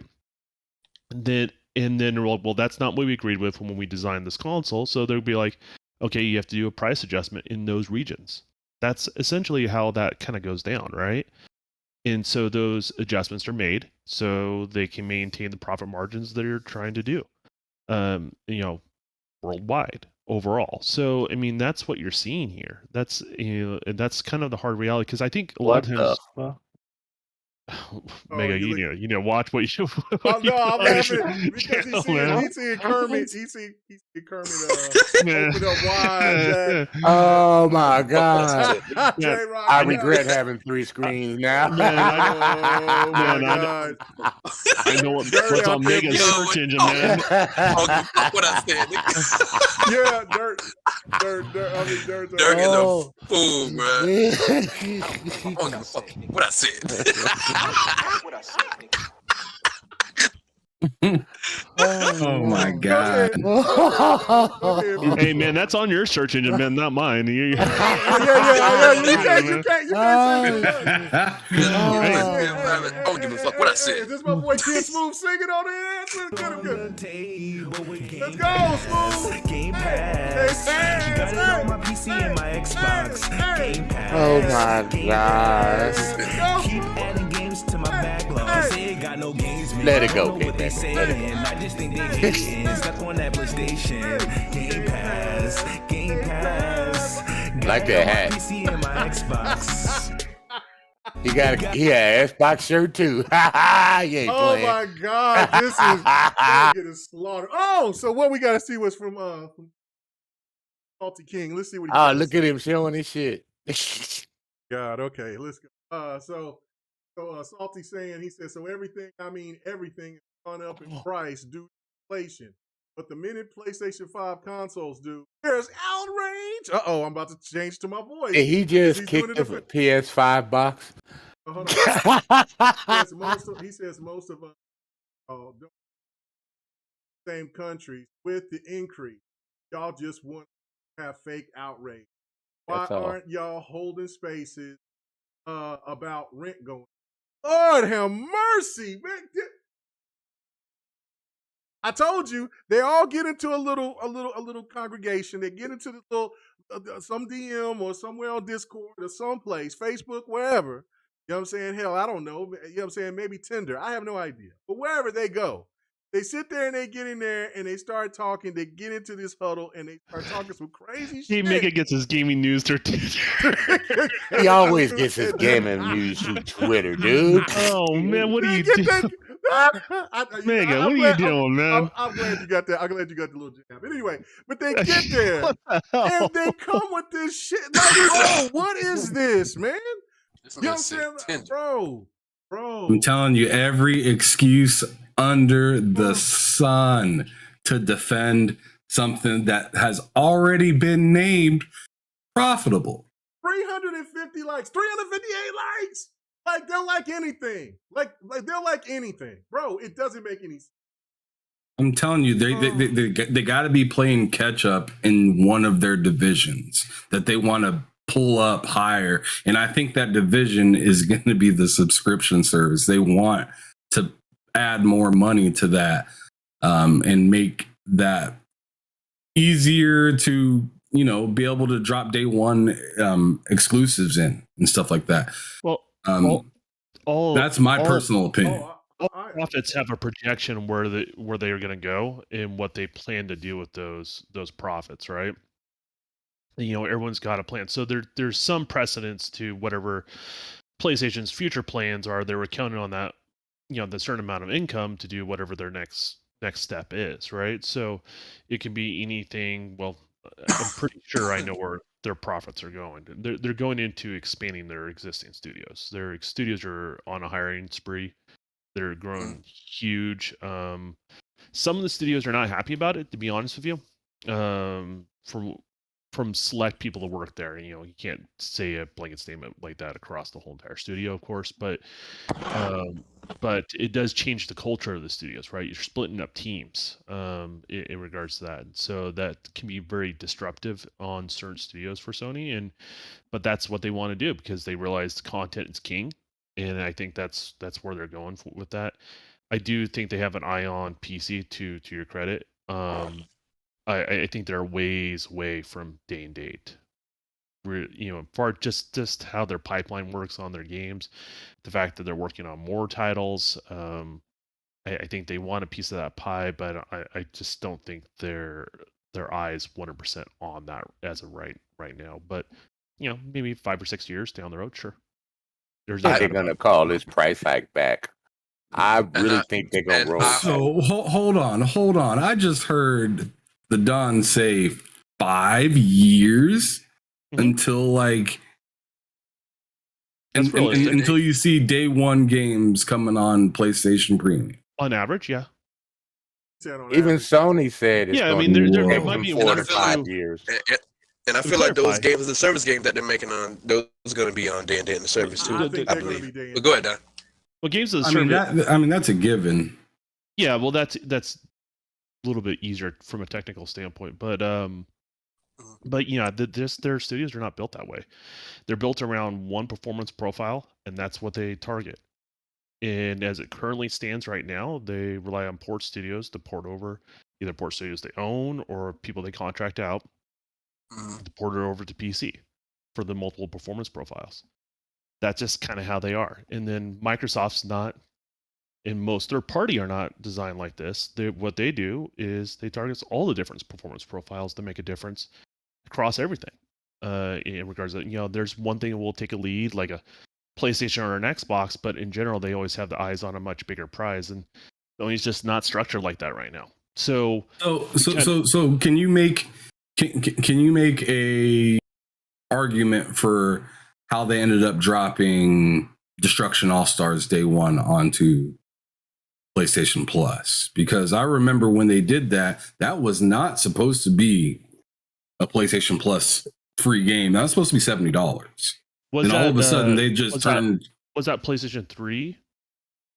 And then well, that's not what we agreed with when we designed this console. So they'll be like, okay, you have to do a price adjustment in those regions. That's essentially how that kind of goes down, right? And so those adjustments are made so they can maintain the profit margins that they're trying to do, worldwide overall. So I mean, that's what you're seeing here. That's and that's kind of the hard reality because I think a lot of times. Mega, watch what you. I'm laughing because he's seeing Kermit. He's seeing Kermit open up wide. Oh my God! I regret having 3 screens now. I know what's on Mega's search engine, man. What I said. Yeah, dirt. Dirt is a fool, bro. What I said. What I said, Oh my God! Hey man, that's on your search engine, man, not mine. You can't say that. I don't give a fuck what I said. Is this my boy Kid Smooth singing on the good? Let's go, Smooth. Game Pass. Got it on my PC and my Xbox. Game Pass. Oh my God! Keep adding games to my backlog. Say it got no games. Let it go, what they saying. I just think they hating. Stuck on that PlayStation. Game Pass. Like that hat. PC and my Xbox. He had an Xbox shirt too. Oh my God, this is getting slaughtered. Oh, so what we gotta see was from Salty King. Let's see what he look at him showing his shit. God, okay, let's go. So Salty saying, he said, so everything is gone up in price due to inflation. But the minute PlayStation 5 consoles do, there's outrage. I'm about to change to my voice. Did he just kick the PS5 box? hold on. He says most of us don't same countries with the increase. Y'all just want to have fake outrage. Why aren't y'all holding spaces about rent going? Lord have mercy, man. I told you they all get into a little congregation. They get into the little some DM or somewhere on Discord or someplace, Facebook, wherever. You know what I'm saying? Hell, I don't know. You know what I'm saying? Maybe Tinder. I have no idea. But wherever they go, they sit there and they get in there and they start talking. They get into this huddle and they start talking some crazy shit. Mega gets his gaming news through Twitter. He always gets his gaming news through Twitter, dude. Oh man, what are you doing? Mega, what are you doing, man? I'm glad you got that. I'm glad you got the little jab. But anyway, but they get there and they come with this shit. Like, oh, what is this, man? You know what I'm saying? Bro. I'm telling you, every excuse under the sun to defend something that has already been named profitable. 350 likes, 358 likes. Like they'll like anything. Like they'll like anything. Bro, it doesn't make any sense. I'm telling you, they got to be playing catch up in one of their divisions that they want to pull up higher. And I think that division is going to be the subscription service. They want to add more money to that and make that easier to, you know, be able to drop day one exclusives in and stuff like that. Well, that's my personal opinion. All profits have a projection where they are going to go and what they plan to do with those profits, right? You know, everyone's got a plan. So there's some precedence to whatever PlayStation's future plans are. They were counting on that, you know, the certain amount of income to do whatever their next step is, right? So it can be anything. Well, I'm pretty sure I know where their profits are going. They're going into expanding their existing studios. Their studios are on a hiring spree. They're growing huge. Some of the studios are not happy about it, to be honest with you. From select people that work there, you know, you can't say a blanket statement like that across the whole entire studio, of course, but it does change the culture of the studios, right? You're splitting up teams in regards to that, so that can be very disruptive on certain studios for Sony, but that's what they want to do because they realize content is king, and I think that's where they're going with that. I do think they have an eye on PC to your credit. I think they're way from day and date. You know, far just how their pipeline works on their games, the fact that they're working on more titles. I think they want a piece of that pie, but I just don't think their eyes 100% on that as of right now. But you know, maybe 5 or 6 years down the road, sure. They're gonna call this price hike back. I really think they're gonna roll. So hold on. I just heard the Don say 5 years until like until you see day one games coming on PlayStation Premium. On average, yeah. Even Sony said it's I mean, there might be 4 to 5 years. And I feel like those games, the service games that they're making on, those are going to be on day and day in the service too. I believe. But go ahead, Don. Well, games of the service. I mean, that's a given. Yeah, well, that's a little bit easier from a technical standpoint, but yeah, their studios are not built that way. They're built around one performance profile, and that's what they target. And as it currently stands right now, they rely on port studios to port over, either port studios they own or people they contract out to port it over to PC for the multiple performance profiles. That's just kind of how they are. And then Microsoft's not, and most third party are not designed like this. What they do is they target all the different performance profiles to make a difference across everything. In regards to, you know, there's one thing that will take a lead, like a PlayStation or an Xbox, but in general, they always have the eyes on a much bigger prize, and Sony's just not structured like that right now. So can you make a argument for how they ended up dropping Destruction All Stars Day One onto PlayStation Plus? Because I remember when they did that, that was not supposed to be a PlayStation Plus free game. That was supposed to be $70. And all of a sudden, they just turned Was that PlayStation 3?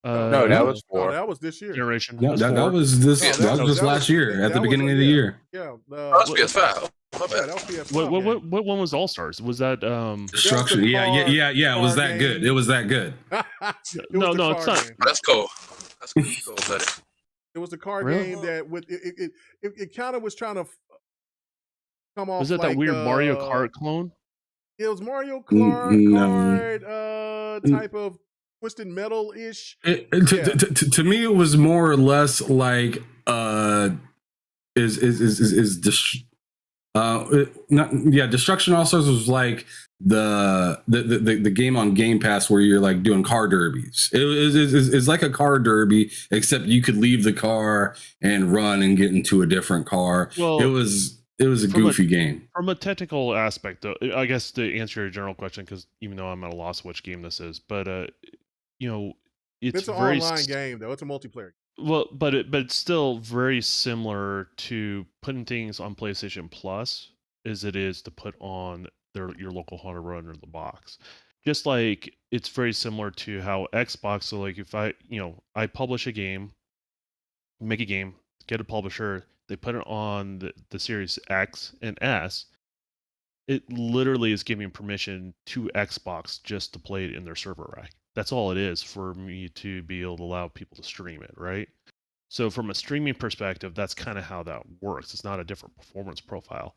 No, that was No, 4. that was this year. Generation. No, Was that 4? was this. Yeah, that was just last year at the beginning of the year. Yeah, That's PS5. My yeah, bad. that was PS5. What one was All Stars? Was that Destruction. Yeah. It was that good. It was that good. No, it's not. Game. That's cool. That's cool. Buddy. It was the card Really? game that with it kind of was trying to come off. Was it like, that weird Mario Kart clone? It was Mario Kart type of twisted metal ish. To me, it was more or less like Destruction All Stars was like the game on Game Pass where you're like doing car derbies. It's like a car derby, except you could leave the car and run and get into a different car. Well, it was a goofy game. From a technical aspect, though, I guess to answer your general question, because even though I'm at a loss which game this is, but it's an very online game though. It's a multiplayer. Well, but it's still very similar to putting things on PlayStation Plus as it is to put on your local Hunter Run or the box. Just like it's very similar to how Xbox. So like if I publish a game, make a game, get a publisher, they put it on the Series X and S. It literally is giving permission to Xbox just to play it in their server rack. That's all it is for me to be able to allow people to stream it, right? So from a streaming perspective, that's kind of how that works. It's not a different performance profile.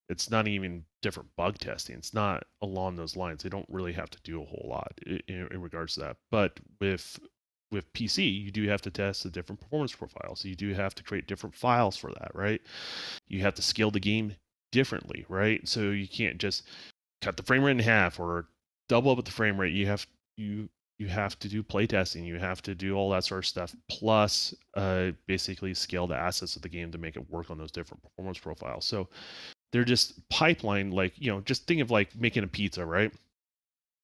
It's not even different bug testing. It's not along those lines. They don't really have to do a whole lot in regards to that. But with PC, you do have to test the different performance profiles. So you do have to create different files for that, right? You have to scale the game differently, right? So you can't just cut the frame rate in half or double up the frame rate. You have to do playtesting. You have to do all that sort of stuff. Plus, basically scale the assets of the game to make it work on those different performance profiles. So they're just pipeline, like, just think of like making a pizza, right?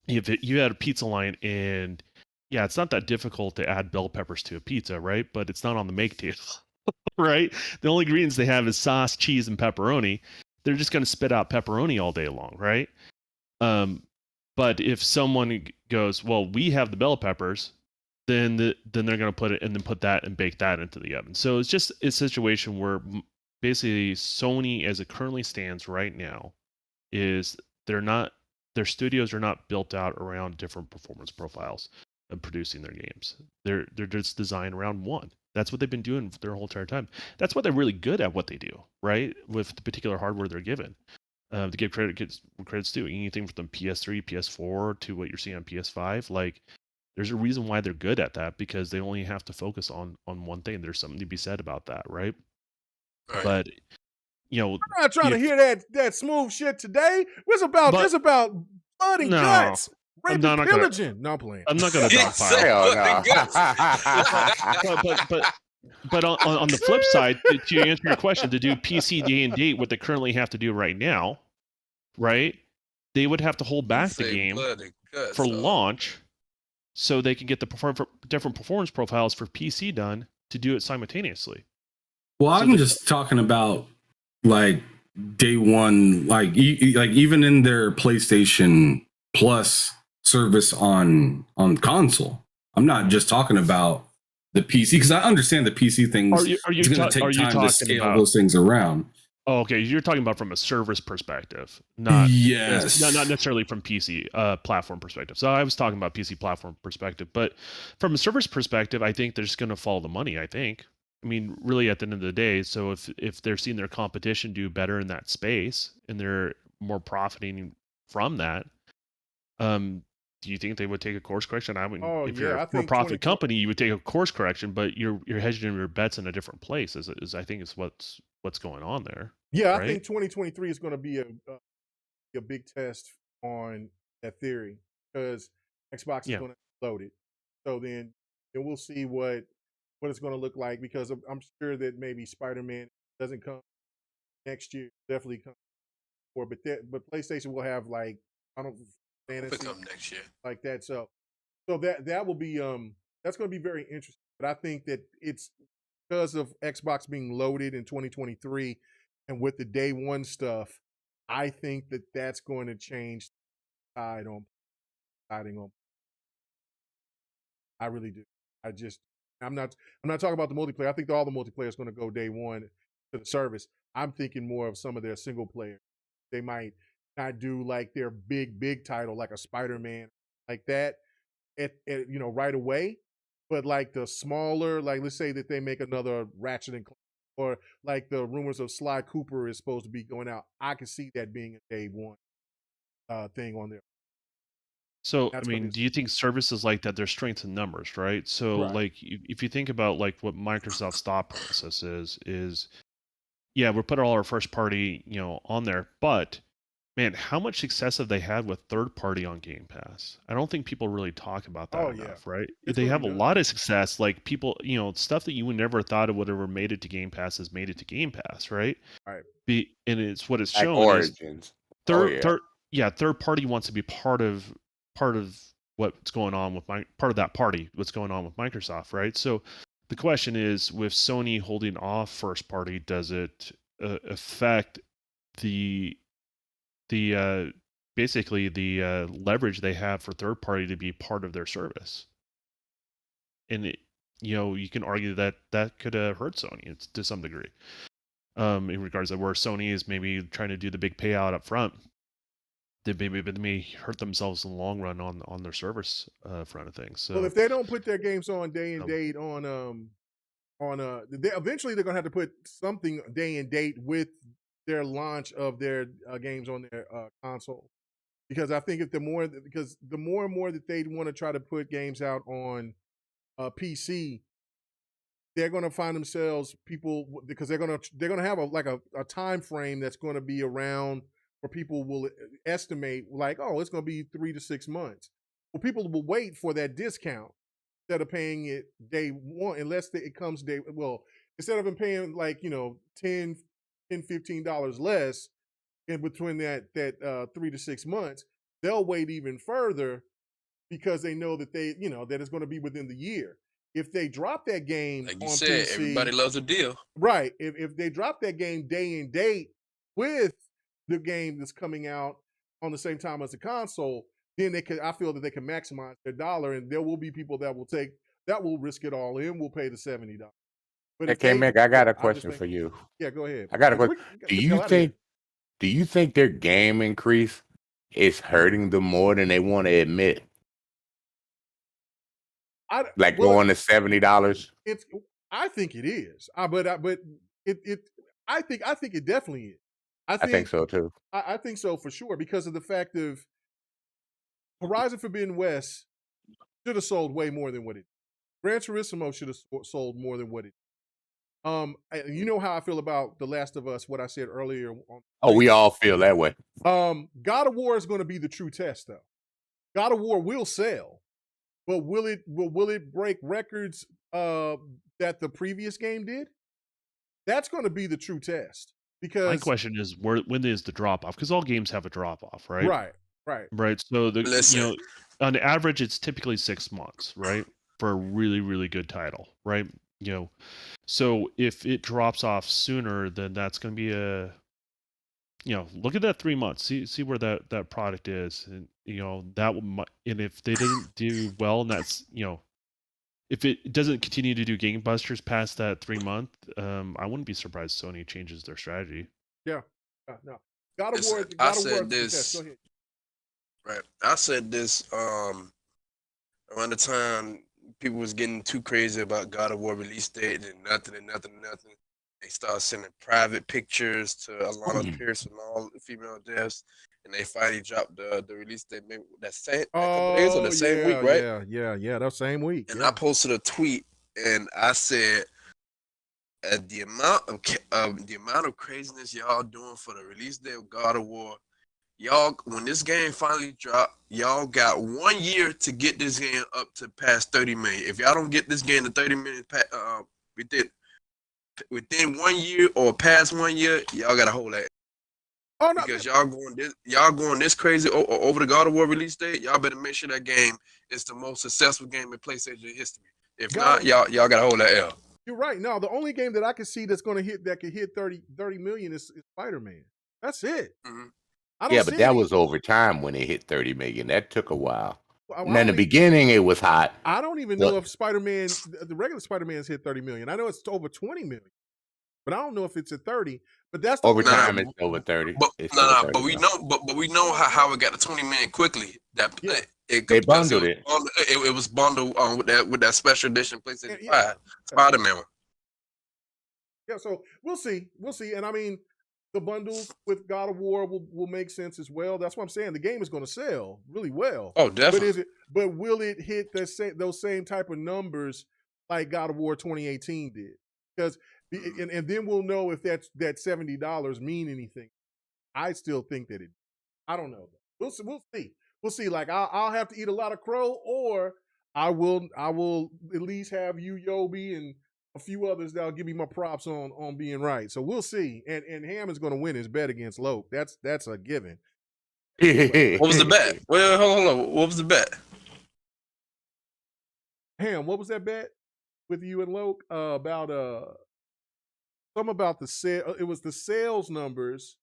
If you had a pizza line and yeah, it's not that difficult to add bell peppers to a pizza, right? But it's not on the make table, right? The only ingredients they have is sauce, cheese, and pepperoni. They're just going to spit out pepperoni all day long, right? But if someone goes, well, we have the bell peppers, then they're going to put it and then put that and bake that into the oven. So it's just a situation where basically Sony, as it currently stands right now, is their studios are not built out around different performance profiles of producing their games. They're just designed around one. That's what they've been doing their whole entire time. That's what they're really good at what they do, right? With the particular hardware they're given. To give credit's due. Anything from the PS3, PS4 to what you're seeing on PS5, like there's a reason why they're good at that, because they only have to focus on one thing. There's something to be said about that, right? But I'm not trying to hear that smooth shit today. It's about blood and guts. Rape and pillaging. No, I'm playing. I'm not going to But on the flip side, to answer your question, to do PC day and date, what they currently have to do right now, right? They would have to hold back the game for launch so they can get the different performance profiles for PC done to do it simultaneously. Well, I'm just talking about like day one, like even in their PlayStation Plus service on console. I'm not just talking about the PC, because I understand the PC things. It's going to take time to scale those things around. Oh, okay. You're talking about from a service perspective, not necessarily from PC platform perspective. So I was talking about PC platform perspective, but from a service perspective, I think they're just going to follow the money. I mean, really, at the end of the day. So if they're seeing their competition do better in that space and they're more profiting from that, do you think they would take a course correction? I mean, if you're a for-profit company, you would take a course correction, but you're hedging your bets in a different place. Is I think is what's going on there. Yeah, right? I think 2023 is going to be a big test on that theory, because Xbox is going to load it. So then we'll see what it's going to look like, because I'm sure that maybe Spider-Man doesn't come next year. Definitely come forward, but PlayStation will have like fantasy come next year like that. So that will be that's going to be very interesting. But I think that it's because of Xbox being loaded in 2023 and with the day one stuff, I think that that's going to change the tide on I really do. I'm not talking about the multiplayer. I think all the multiplayer is going to go day one to the service. I'm thinking more of some of their single player. They might not do like their big title like a Spider-Man like that at right away, but like the smaller, like let's say that they make another Ratchet and Clank, or like the rumors of Sly Cooper is supposed to be going out. I can see that being a day one thing on there. So, I That's mean, do you think services like that, there's strength in numbers, right? So, Right. like, if you think about like what Microsoft's thought process is, yeah, we're putting all our first party, on there, but man, how much success have they had with third party on Game Pass? I don't think people really talk about that Oh, yeah. enough, right? It's They gonna have be a done. lot of success, like people, stuff that you would never thought it would ever made it to Game Pass has made it to Game Pass, right? Right. And it's what it's Like shown is Origins. third party wants to be part of what's going on with part of that party, what's going on with Microsoft, right? So the question is, with Sony holding off first party, does it affect the basically the leverage they have for third party to be part of their service? And you can argue that could hurt Sony to some degree, in regards to where Sony is maybe trying to do the big payout up front. They may hurt themselves in the long run on their service front of things. So, well, if they don't put their games on day and date eventually they're gonna have to put something day and date with their launch of their games on their console, because I think the more and more that they want to try to put games out on PC, they're going to find themselves because they're going to have a time frame that's going to be around where people will estimate like, oh, it's going to be 3 to 6 months. Well, people will wait for that discount instead of paying it day one, unless it comes instead of them paying like $10, $15 less in between that 3 to 6 months, they'll wait even further because they know that that it's going to be within the year. If they drop that game Like you on said, PC, everybody loves a deal. right? If they drop that game day and date with the game that's coming out on the same time as the console, then I feel that they can maximize their dollar, and there will be people that will risk it all in, will pay the $70. But Okay, Mick, I got a question for you. Yeah, go ahead. I got a question. Do you think their game increase is hurting them more than they want to admit? Going to $70? I think it is. I think it definitely is. I think so too. I think so for sure, because of the fact of Horizon Forbidden West should have sold way more than what it did. Gran Turismo should have sold more than what it did. You know how I feel about The Last of Us, what I said earlier. We all feel that way. God of War is going to be the true test, though. God of War will sell, but will it break records that the previous game did? That's going to be the true test. Because my question is, when is the drop off? Because all games have a drop off, right? Right. So on average, it's typically 6 months, right, for a really, really good title, right? So if it drops off sooner, then that's going to be look at that 3 months, see where that product is, and and if they didn't do well, and that's if it doesn't continue to do gangbusters past that 3 month, I wouldn't be surprised Sony changes their strategy. Yeah, no. God of War. I said this. Yes, go ahead. Right. I said this around the time people was getting too crazy about God of War release date and nothing. They started sending private pictures to Alana Pierce and all the female devs, and they finally dropped the release date that couple days or the same week, right? Yeah, that same week. And I posted a tweet, and I said, the amount of craziness y'all doing for the release date of God of War, y'all, when this game finally dropped, y'all got 1 year to get this game up to past 30 million. If y'all don't get this game to 30 million within 1 year or past 1 year, y'all gotta hold that. Oh no! Because y'all going this crazy over the God of War release date, y'all better make sure that game is the most successful game in PlayStation history. If not, y'all gotta hold that L. You're right. No, the only game that I can see that's going to hit 30 million is Spider-Man. That's it. Mm-hmm. But that was over time when it hit 30 million. That took a while. In the beginning, it was hot. I don't even know if Spider-Man, the regular Spider-Man's hit 30 million. I know it's over 20 million, but I don't know if it's at 30. But that's the Over time, it's over 30. But It's no, over no, 30 but we now. know, but we know how it got to 20 million quickly. That Yeah. They bundled it. It was bundled with that special edition PlayStation 5 Spider-Man one. Yeah, so we'll see. And I mean, the bundles with God of War will make sense as well. That's what I'm saying. The game is going to sell really well. Oh, definitely. But will it hit those same type of numbers like God of War 2018 did? Because and then we'll know if that $70 mean anything. I still think that it. I don't know. We'll see. We'll see. Like I'll have to eat a lot of crow, or I will at least have you, Yobi, and a few others that'll give me my props on being right. So we'll see. And Ham is going to win his bet against Loke. That's a given. What was the bet? Well, hold on. What was the bet? Ham, what was that bet with you and Loke about something about the sale? It was the sales numbers.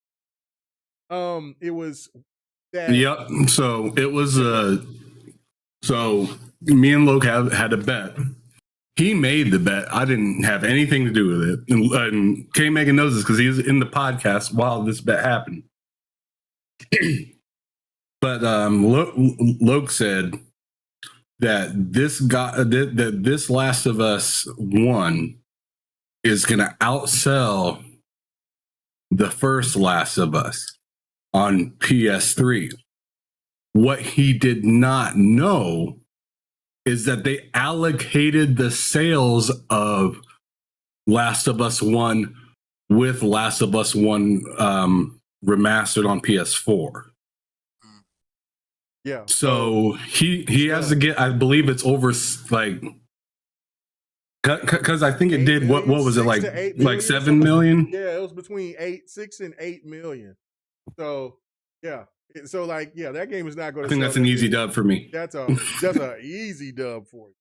It was that. Yep. So it was so me and Loke had a bet. He made the bet. I didn't have anything to do with it. And K Megan knows this because he was in the podcast while this bet happened. But Loke said that this Last of Us 1 is going to outsell the first Last of Us on PS3. What he did not know is that they allocated the sales of Last of Us 1 with Last of Us 1 remastered on PS4. Yeah. So he has to get, I believe it's over like, because I think it did, what was it, like 7 million? Yeah, it was between 6 and 8 million. So yeah. So like, yeah, that game is not going to. I think that's an easy dub for me. That's a easy dub for you.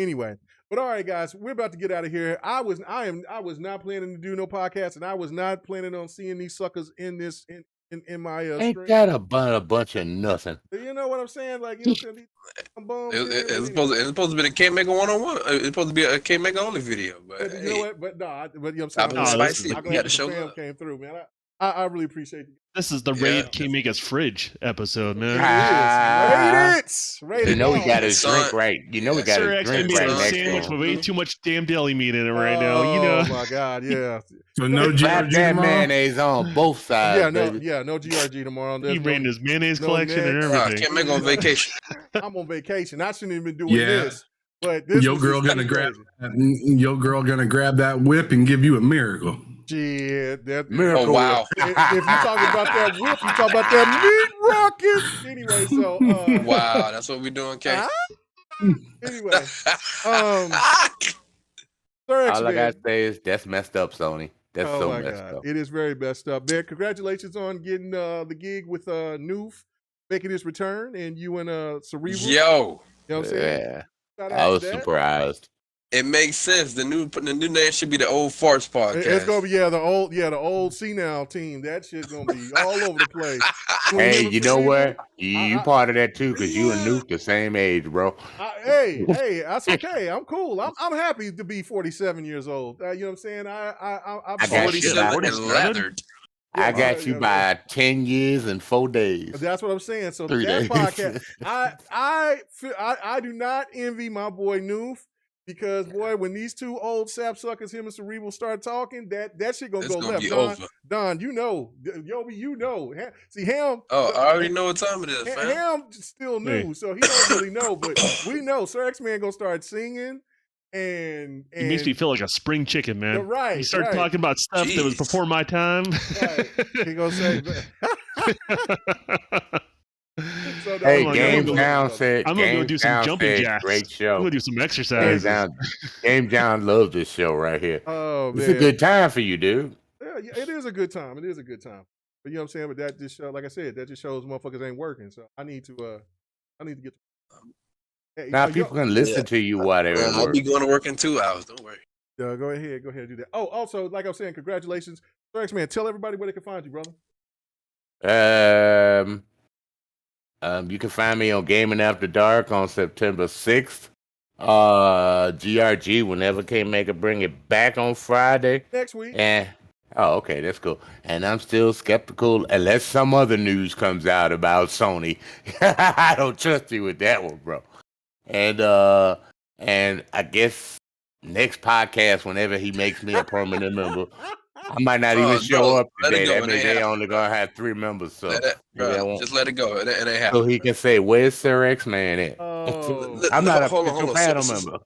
Anyway, but all right, guys, we're about to get out of here. I was not planning to do no podcast, and I was not planning on seeing these suckers in this in my Ain't stream. that a bunch of nothing? You know what I'm saying? Like, you know, It's supposed to be the K Mega 1-on-1. It's supposed to be a K Mega only video. But you know what? But no, but you know what I'm saying? Spicy. I'm glad the fam came through, man. I really appreciate it. This is the Raid K-Mega's fridge episode, man. Rate it! You know he got his drink right. You know he got his drink right next to sandwich him. with way too much damn deli meat in it right now. You know. Oh my god, yeah. So no Slap GRG that tomorrow? mayonnaise on both sides. no GRG tomorrow. He ran his mayonnaise collection and everything. Can't make on vacation. I'm on vacation. I shouldn't even be doing this. But this your girl gonna grab that whip and give you a miracle. Shit, Miracle. Oh wow! If you talking about that whip, you talking about that meat rocket. Anyway, so wow, that's what we doing, K. Anyway, All I gotta say is that's messed up, Sony. That's so messed up. It is very messed up, man. Congratulations on getting the gig with Noof, making his return, and you and Cerebral. Yo, you know what I'm saying? Yeah, I was surprised. it makes sense. The new name should be the Old Farts Podcast. It's gonna be the old senile team. That shit's gonna be all over the place. Hey, you know what? You part of that too, because you and Nuke the same age, bro. Hey, that's okay. I'm cool. I'm happy to be 47 years old. You know what I'm saying? I'm I got you 47 and leathered. I got you by 10 years and 4 days. That's what I'm saying. So 3 that days. podcast, I do not envy my boy Noof. Because boy, when these two old sapsuckers, him and Cerebral, start talking, that shit gonna It's go gonna left. be over. Don, you know, Yobi, you know. See Ham. Oh, I already know what time it is, fam. Ham still new, so he don't really know. But we know Sir X-Man gonna start singing, and It makes me feel like a spring chicken, man. Right. You start talking about stuff that was before my time. Right. He gonna say. So hey, Game Down said. I'm gonna go do some jumping jacks. Great show. I'm gonna do some exercise. Game Down loves this show right here. Oh man, it's a good time for you, dude. Yeah, it is a good time. It is a good time. But you know what I'm saying. But that just like I said, that just shows motherfuckers ain't working. So I need to get. Hey, now people can listen to you while they're at I'll work. be going to work in 2 hours. Don't worry. Go ahead and do that. Oh, also, like I was saying, congratulations, Sir X-Man. Tell everybody where they can find you, brother. You can find me on Gaming After Dark on September 6th. GRG whenever King Maker bring it back on Friday. Next week. And okay, that's cool. And I'm still skeptical unless some other news comes out about Sony. I don't trust you with that one, bro. And I guess next podcast, whenever he makes me a permanent member, I might not even show up today. That means they only gonna have 3 members. So just let it go. It ain't happening. So he can say, "Where's Sir X Man at?" I'm not a panel member.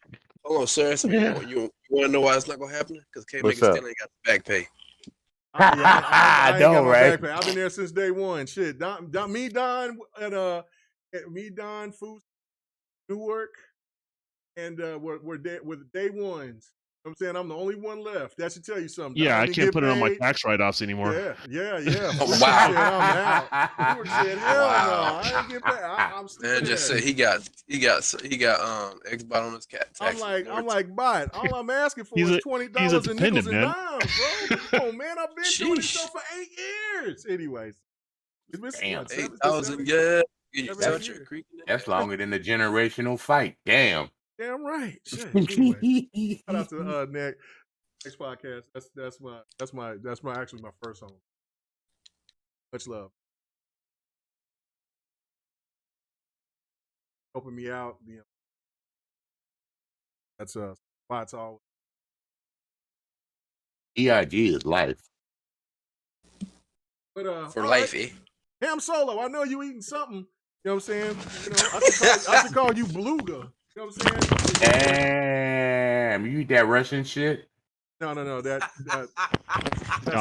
Hold on, sir. So you want to know why it's not gonna happen? Because K Maker still ain't got the back pay. I know, right? I've been there since day one. Shit, Don, Food, Newark, and we're day ones. You know what I'm saying I'm the only one left. That should tell you something. Yeah, I can't put it on my tax write-offs anymore. Yeah. Wow. I'm out. Newark said, hell no, I ain't get paid. I'm still Man, just say he got Xbox on his cat. I'm like, bot. All I'm asking for is $20 in nickels and dimes, bro. Come on, man. I've been doing this show for 8 years. Anyways, it's been 8,000 years. That's longer than the generational fight. Damn. Damn right. Shit. Anyway, shout out to next podcast. That's actually my first home. Much love. Helping me out. You know, that's spots always. EIG is life. But for life, eh? Ham Solo, I know you eating something. You know what I'm saying? You know, I should call you Beluga. You know what I'm saying? Damn, you eat that Russian shit? No. That's got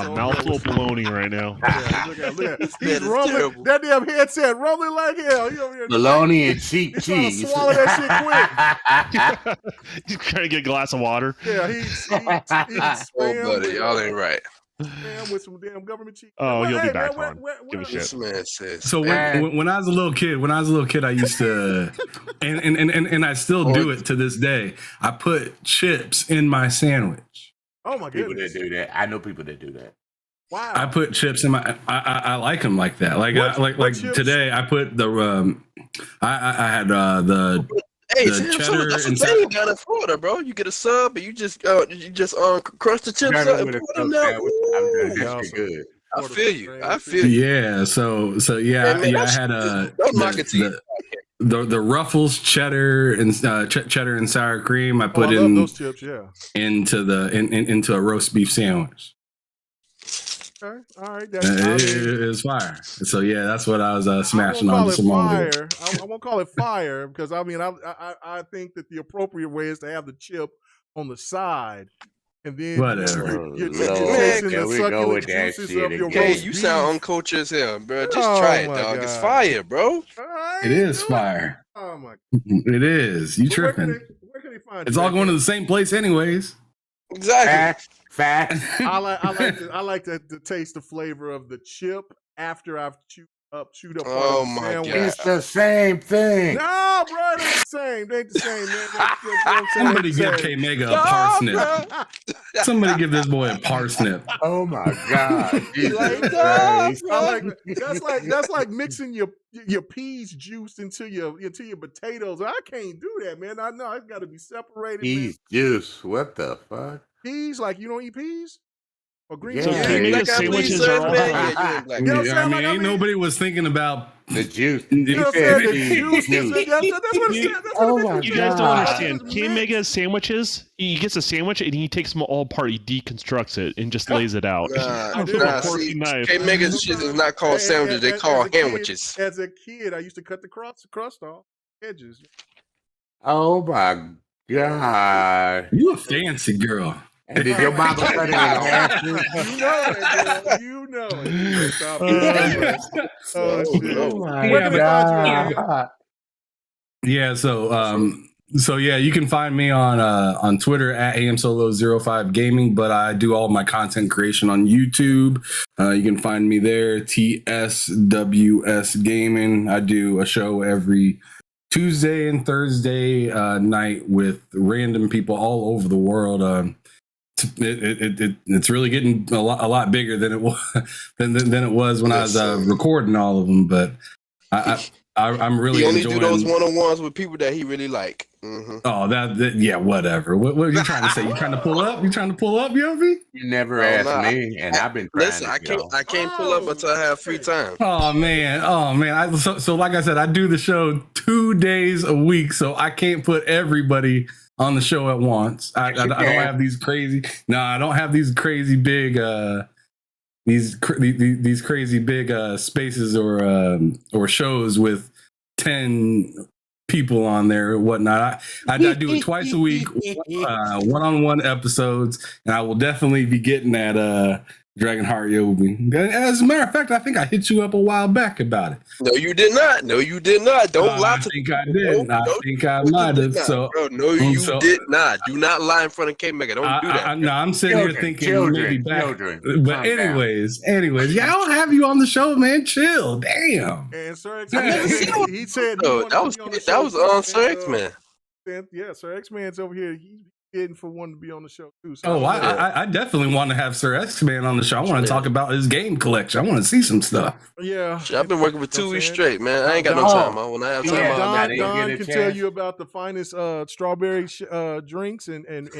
a mouthful of bologna right now. Yeah, look at he's rumbling. Terrible. That damn headset rumbling like hell. Bologna and cheap cheese. He's swallow that shit quick. He's trying to get a glass of water. Yeah, he's spam. Oh, buddy, y'all ain't right. Man, with some damn government cheese. Oh, you'll be back on. Give a shit. So when I was a little kid, I used to, and I still do it to this day. I put chips in my sandwich. Oh my goodness! People that do that. I know people that do that. Wow. I put chips in my. I like them like that. Like today, I put the. I had the. Hey, cheddar that's the thing down in Florida, bro. You get a sub, and you just crush the chips up and put them down. Good. I feel you. Yeah. So yeah, man, I had the Ruffles cheddar and cheddar and sour cream. I put in those chips, into a roast beef sandwich. Okay. All right, it's fire. So yeah, that's what I was smashing on this morning. I won't call it fire because I mean I think that the appropriate way is to have the chip on the side, and then you're tasting the succulent juices of your roast beef. You sound uncultured as hell, bro. Just try it, dog. God. It's fire, bro. It is fire. Oh my! It is. You tripping? Where can they find? It's all going to the same place, anyways. Exactly. Fat. I like to taste the flavor of the chip after I've chewed up. Oh my god! It's the same thing. No, bro, they ain't the same. They ain't the same, man. Somebody give K Mega a parsnip. Somebody give this boy a parsnip. Oh my god! That's like mixing your peas juice into your potatoes. I can't do that, man. I know it's got to be separated. Peas juice. What the fuck? Peas? Like you don't eat peas? Or green peas? So like sandwiches are all I mean, ain't nobody was thinking about the juice. You know what I'm saying? That's what it said. Oh my God. You guys don't understand. King Mega sandwiches, he gets a sandwich and he takes them all apart. He deconstructs it and just lays it out. King Mega shit is not called sandwiches. They call sandwiches. As a kid, I used to cut the crust off edges. Oh my God! You a fancy girl. And did your mama cut it in half? You know it. Oh my God. Yeah, so yeah, you can find me on Twitter at amsolo05gaming, but I do all my content creation on YouTube. You can find me there, TSWS Gaming. I do a show every Tuesday and Thursday night with random people all over the world. It's really getting a lot bigger than it was than it was when I was recording all of them. But I'm really He only enjoying. do those one-on-ones with people that he really like. Mm-hmm. Oh, that yeah, whatever. What are you trying to say? You trying to pull up? You trying to pull up, Yovi? You never No, asked nah, me, and I've been trying Listen, to go. I can't pull up until I have free time. Oh man. So like I said, I do the show 2 days a week, so I can't put everybody on the show at once. I don't have these crazy. No, I don't have these crazy big these crazy big spaces or shows with 10 people on there or whatnot. I do it twice a week, one-on-one episodes, and I will definitely be getting that Dragonheart Yobi. As a matter of fact, I think I hit you up a while back about it. No, you did not. No, you did not. Don't lie to me. I think I did. I think I might have. So, bro, no, you did not. Do not lie in front of K-Mega. Don't do that. No, I'm sitting here thinking maybe back. But anyways, yeah, I don't have you on the show, man. Chill. Damn. And Sir X-Man, he said that was on Sir X-Man. Yeah, Sir X-Man's over here. He's getting for one to be on the show too. So I definitely want to have Sir X-Man on the show. I want to talk about his game collection. I want to see some stuff. Yeah, I've been working for 2 weeks straight, man. I ain't got no time. When I have time, Don can tell you about the finest strawberry drinks and the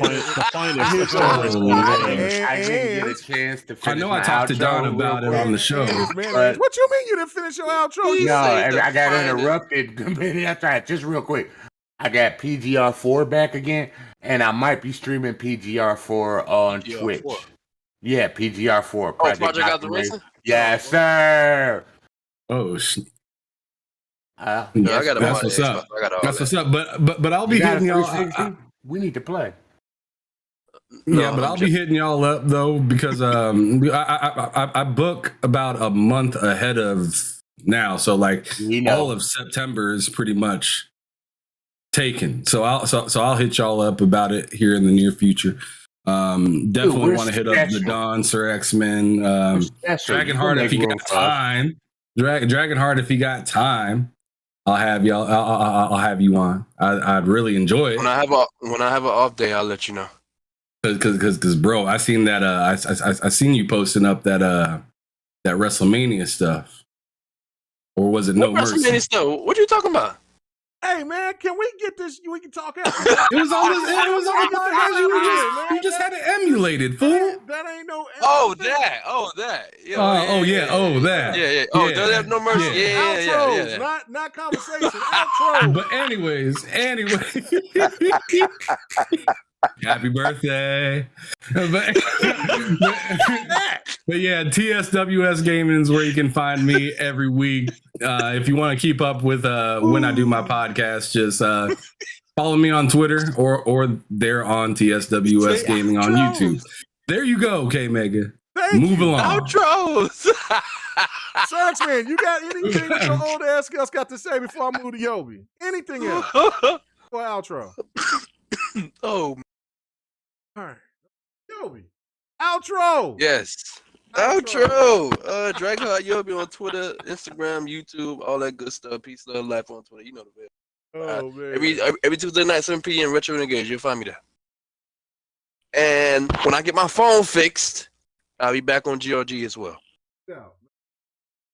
finest. I didn't get a chance to finish. I know I talked to Don about it on the show. What you mean you didn't finish your outro? No, I got interrupted. That's right. Just real quick. I got PGR4 back again, and I might be streaming PGR4 on Twitch. Yeah, PGR4. Project Got the Racing? Yes, sir. Oh, I got that's what's up. That's what's up. But I'll be hitting y'all. We need to play. Yeah, but I'll be hitting y'all up though because I book about a month ahead of now, so like all of September is pretty much taken. So I'll hit y'all up about it here in the near future. Definitely want to hit up the Don, Sir X-Men, Dragonheart if he got time. Dragonheart if he got time. I'll have y'all. I'll have you on. I'd really enjoy it. When I have an off day, I'll let you know. Because bro, I seen that. I seen you posting up that WrestleMania stuff, or was it No Mercy? WrestleMania stuff. What are you talking about? Hey man, can we get this? We can talk out. It was on the podcast. You just had to emulate it, fool. That ain't no. That. Yeah. That. Yeah. Oh, does it have No Mercy? Yeah. Not conversation. Outro. But anyways. Happy birthday. But yeah, TSWS Gaming is where you can find me every week. If you want to keep up with when I do my podcast, just follow me on Twitter or they're on TSWS Gaming on YouTube. There you go, K-Mega. Move along. Outros. Sir X-Man, you got anything that your old ass got to say before I move to Yobi? Anything else? For outro. Oh, all right. Yobi. Outro. Yes. Outro. Dragonheart Yobi on Twitter, Instagram, YouTube, all that good stuff. Peace, love, life on Twitter. You know the way. Man. Every Tuesday night, 7 p.m. Retro Renegades. You'll find me there. And when I get my phone fixed, I'll be back on GRG as well. Yeah.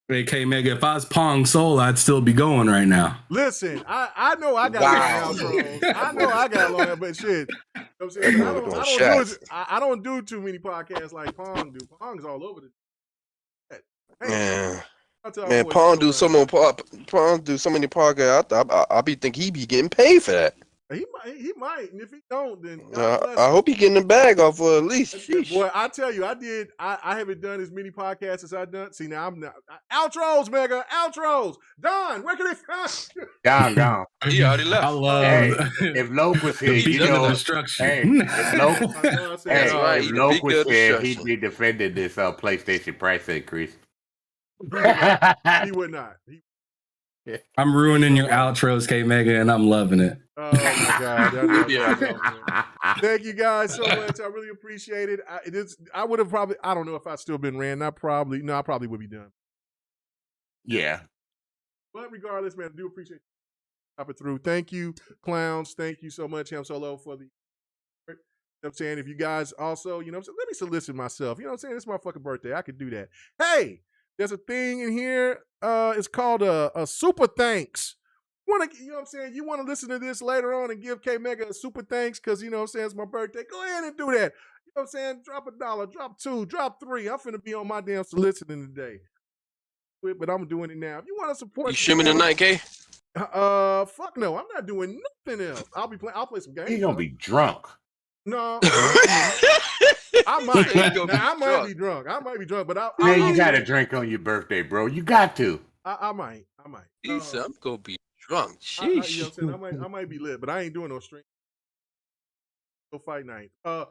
Hey, K-Mega, if I was Pong Soul, I'd still be going right now. Listen, I know I got long outros. I know I got long, but shit. You know what I'm saying? I don't do too many podcasts like Pong do. Pong's all over the. Man, Pong do so many podcasts. I be think he be getting paid for that. He might, and if he don't, then I hope he getting the bag off for at least. Boy, I tell you, I haven't done as many podcasts as I've done. See, now I'm not outros, Mega outros. Don, where can they find you? Don. He already left. I love. If Loke was here, you know destruction. If Loke was here, he'd be defending this PlayStation price increase. He would not. I'm ruining your outros, K-Mega, and I'm loving it. Oh my God! Thank you guys so much. I really appreciate it. I would have probably. I don't know if I'd still been ran. I probably would be done. Yeah. But regardless, man, I do appreciate you popping through. Thank you, clowns. Thank you so much, Ham Solo, for the. You know what I'm saying? If you guys also, you know what I'm saying, let me solicit myself. You know what I'm saying? It's my fucking birthday. I could do that. Hey. there's a thing in here. It's called a super thanks. You know what I'm saying? You want to listen to this later on and give K Mega a super thanks because you know what I'm saying, it's my birthday. Go ahead and do that. You know what I'm saying? Drop $1, drop $2, drop $3. I'm finna be on my damn soliciting today. But I'm doing it now. If you want to support, You streaming tonight, K? Fuck no, I'm not doing nothing else. I'll play some games. You're gonna be drunk. No, I might. I might be drunk. I might be drunk, but Man, you gotta drink on your birthday, bro. You got to. I might. He said, I'm gonna be drunk. You know Sheesh. what I'm saying? I might be lit, but I ain't doing no stream. No fight night. I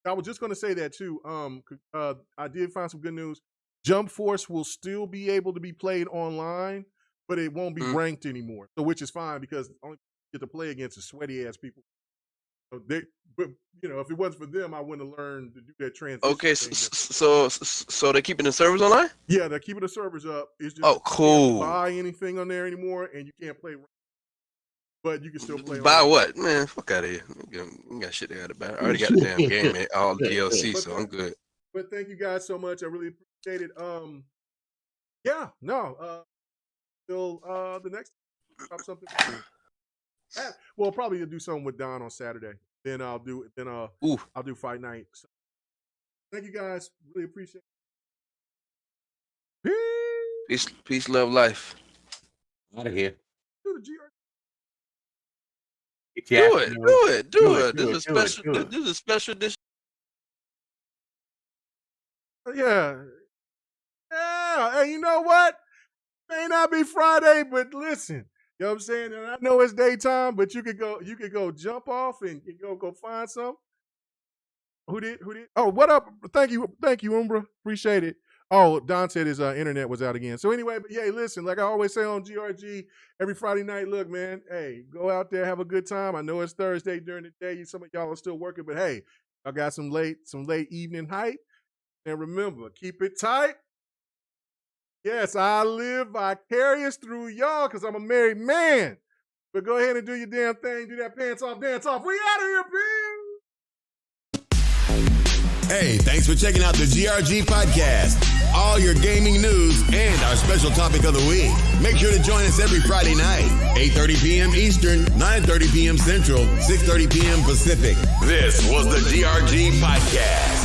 was just gonna say that too. I did find some good news. Jump Force will still be able to be played online, but it won't be ranked anymore. So, which is fine because only get to play against the sweaty ass people. So but you know, if it wasn't for them, I wouldn't have learned to do that transition. Okay, so they're keeping the servers online? Yeah, they're keeping the servers up. It's just cool. You can't buy anything on there anymore, and you can't play. But you can still play. Buy what? Man, fuck out of here. You got shit they got to buy. I already got the damn game, man. All the DLC, so I'm good. But thank you guys so much. I really appreciate it. Yeah, no. Till the next drop something. Well, probably do something with Don on Saturday. Then I'll do Fight Night. So, thank you guys. Really appreciate it. Peace, love, life. Out of here. Do the GR. Do it. This is a special edition. Yeah. Hey, you know what? May not be Friday, but listen. You know what I'm saying? And I know it's daytime, but you could go jump off and go find some. Who did? Oh, what up? Thank you, Umbra. Appreciate it. Oh, Don said his internet was out again. So anyway, but yeah, listen, like I always say on GRG every Friday night, look, man, hey, go out there, have a good time. I know it's Thursday during the day. Some of y'all are still working, but hey, I got some late evening hype. And remember, keep it tight. Yes, I live vicarious through y'all because I'm a married man. But go ahead and do your damn thing. Do that pants off, dance off. We out of here, bitch. Hey, thanks for checking out the GRG podcast. All your gaming news and our special topic of the week. Make sure to join us every Friday night, 8:30 p.m. Eastern, 9:30 p.m. Central, 6:30 p.m. Pacific. This was the GRG podcast.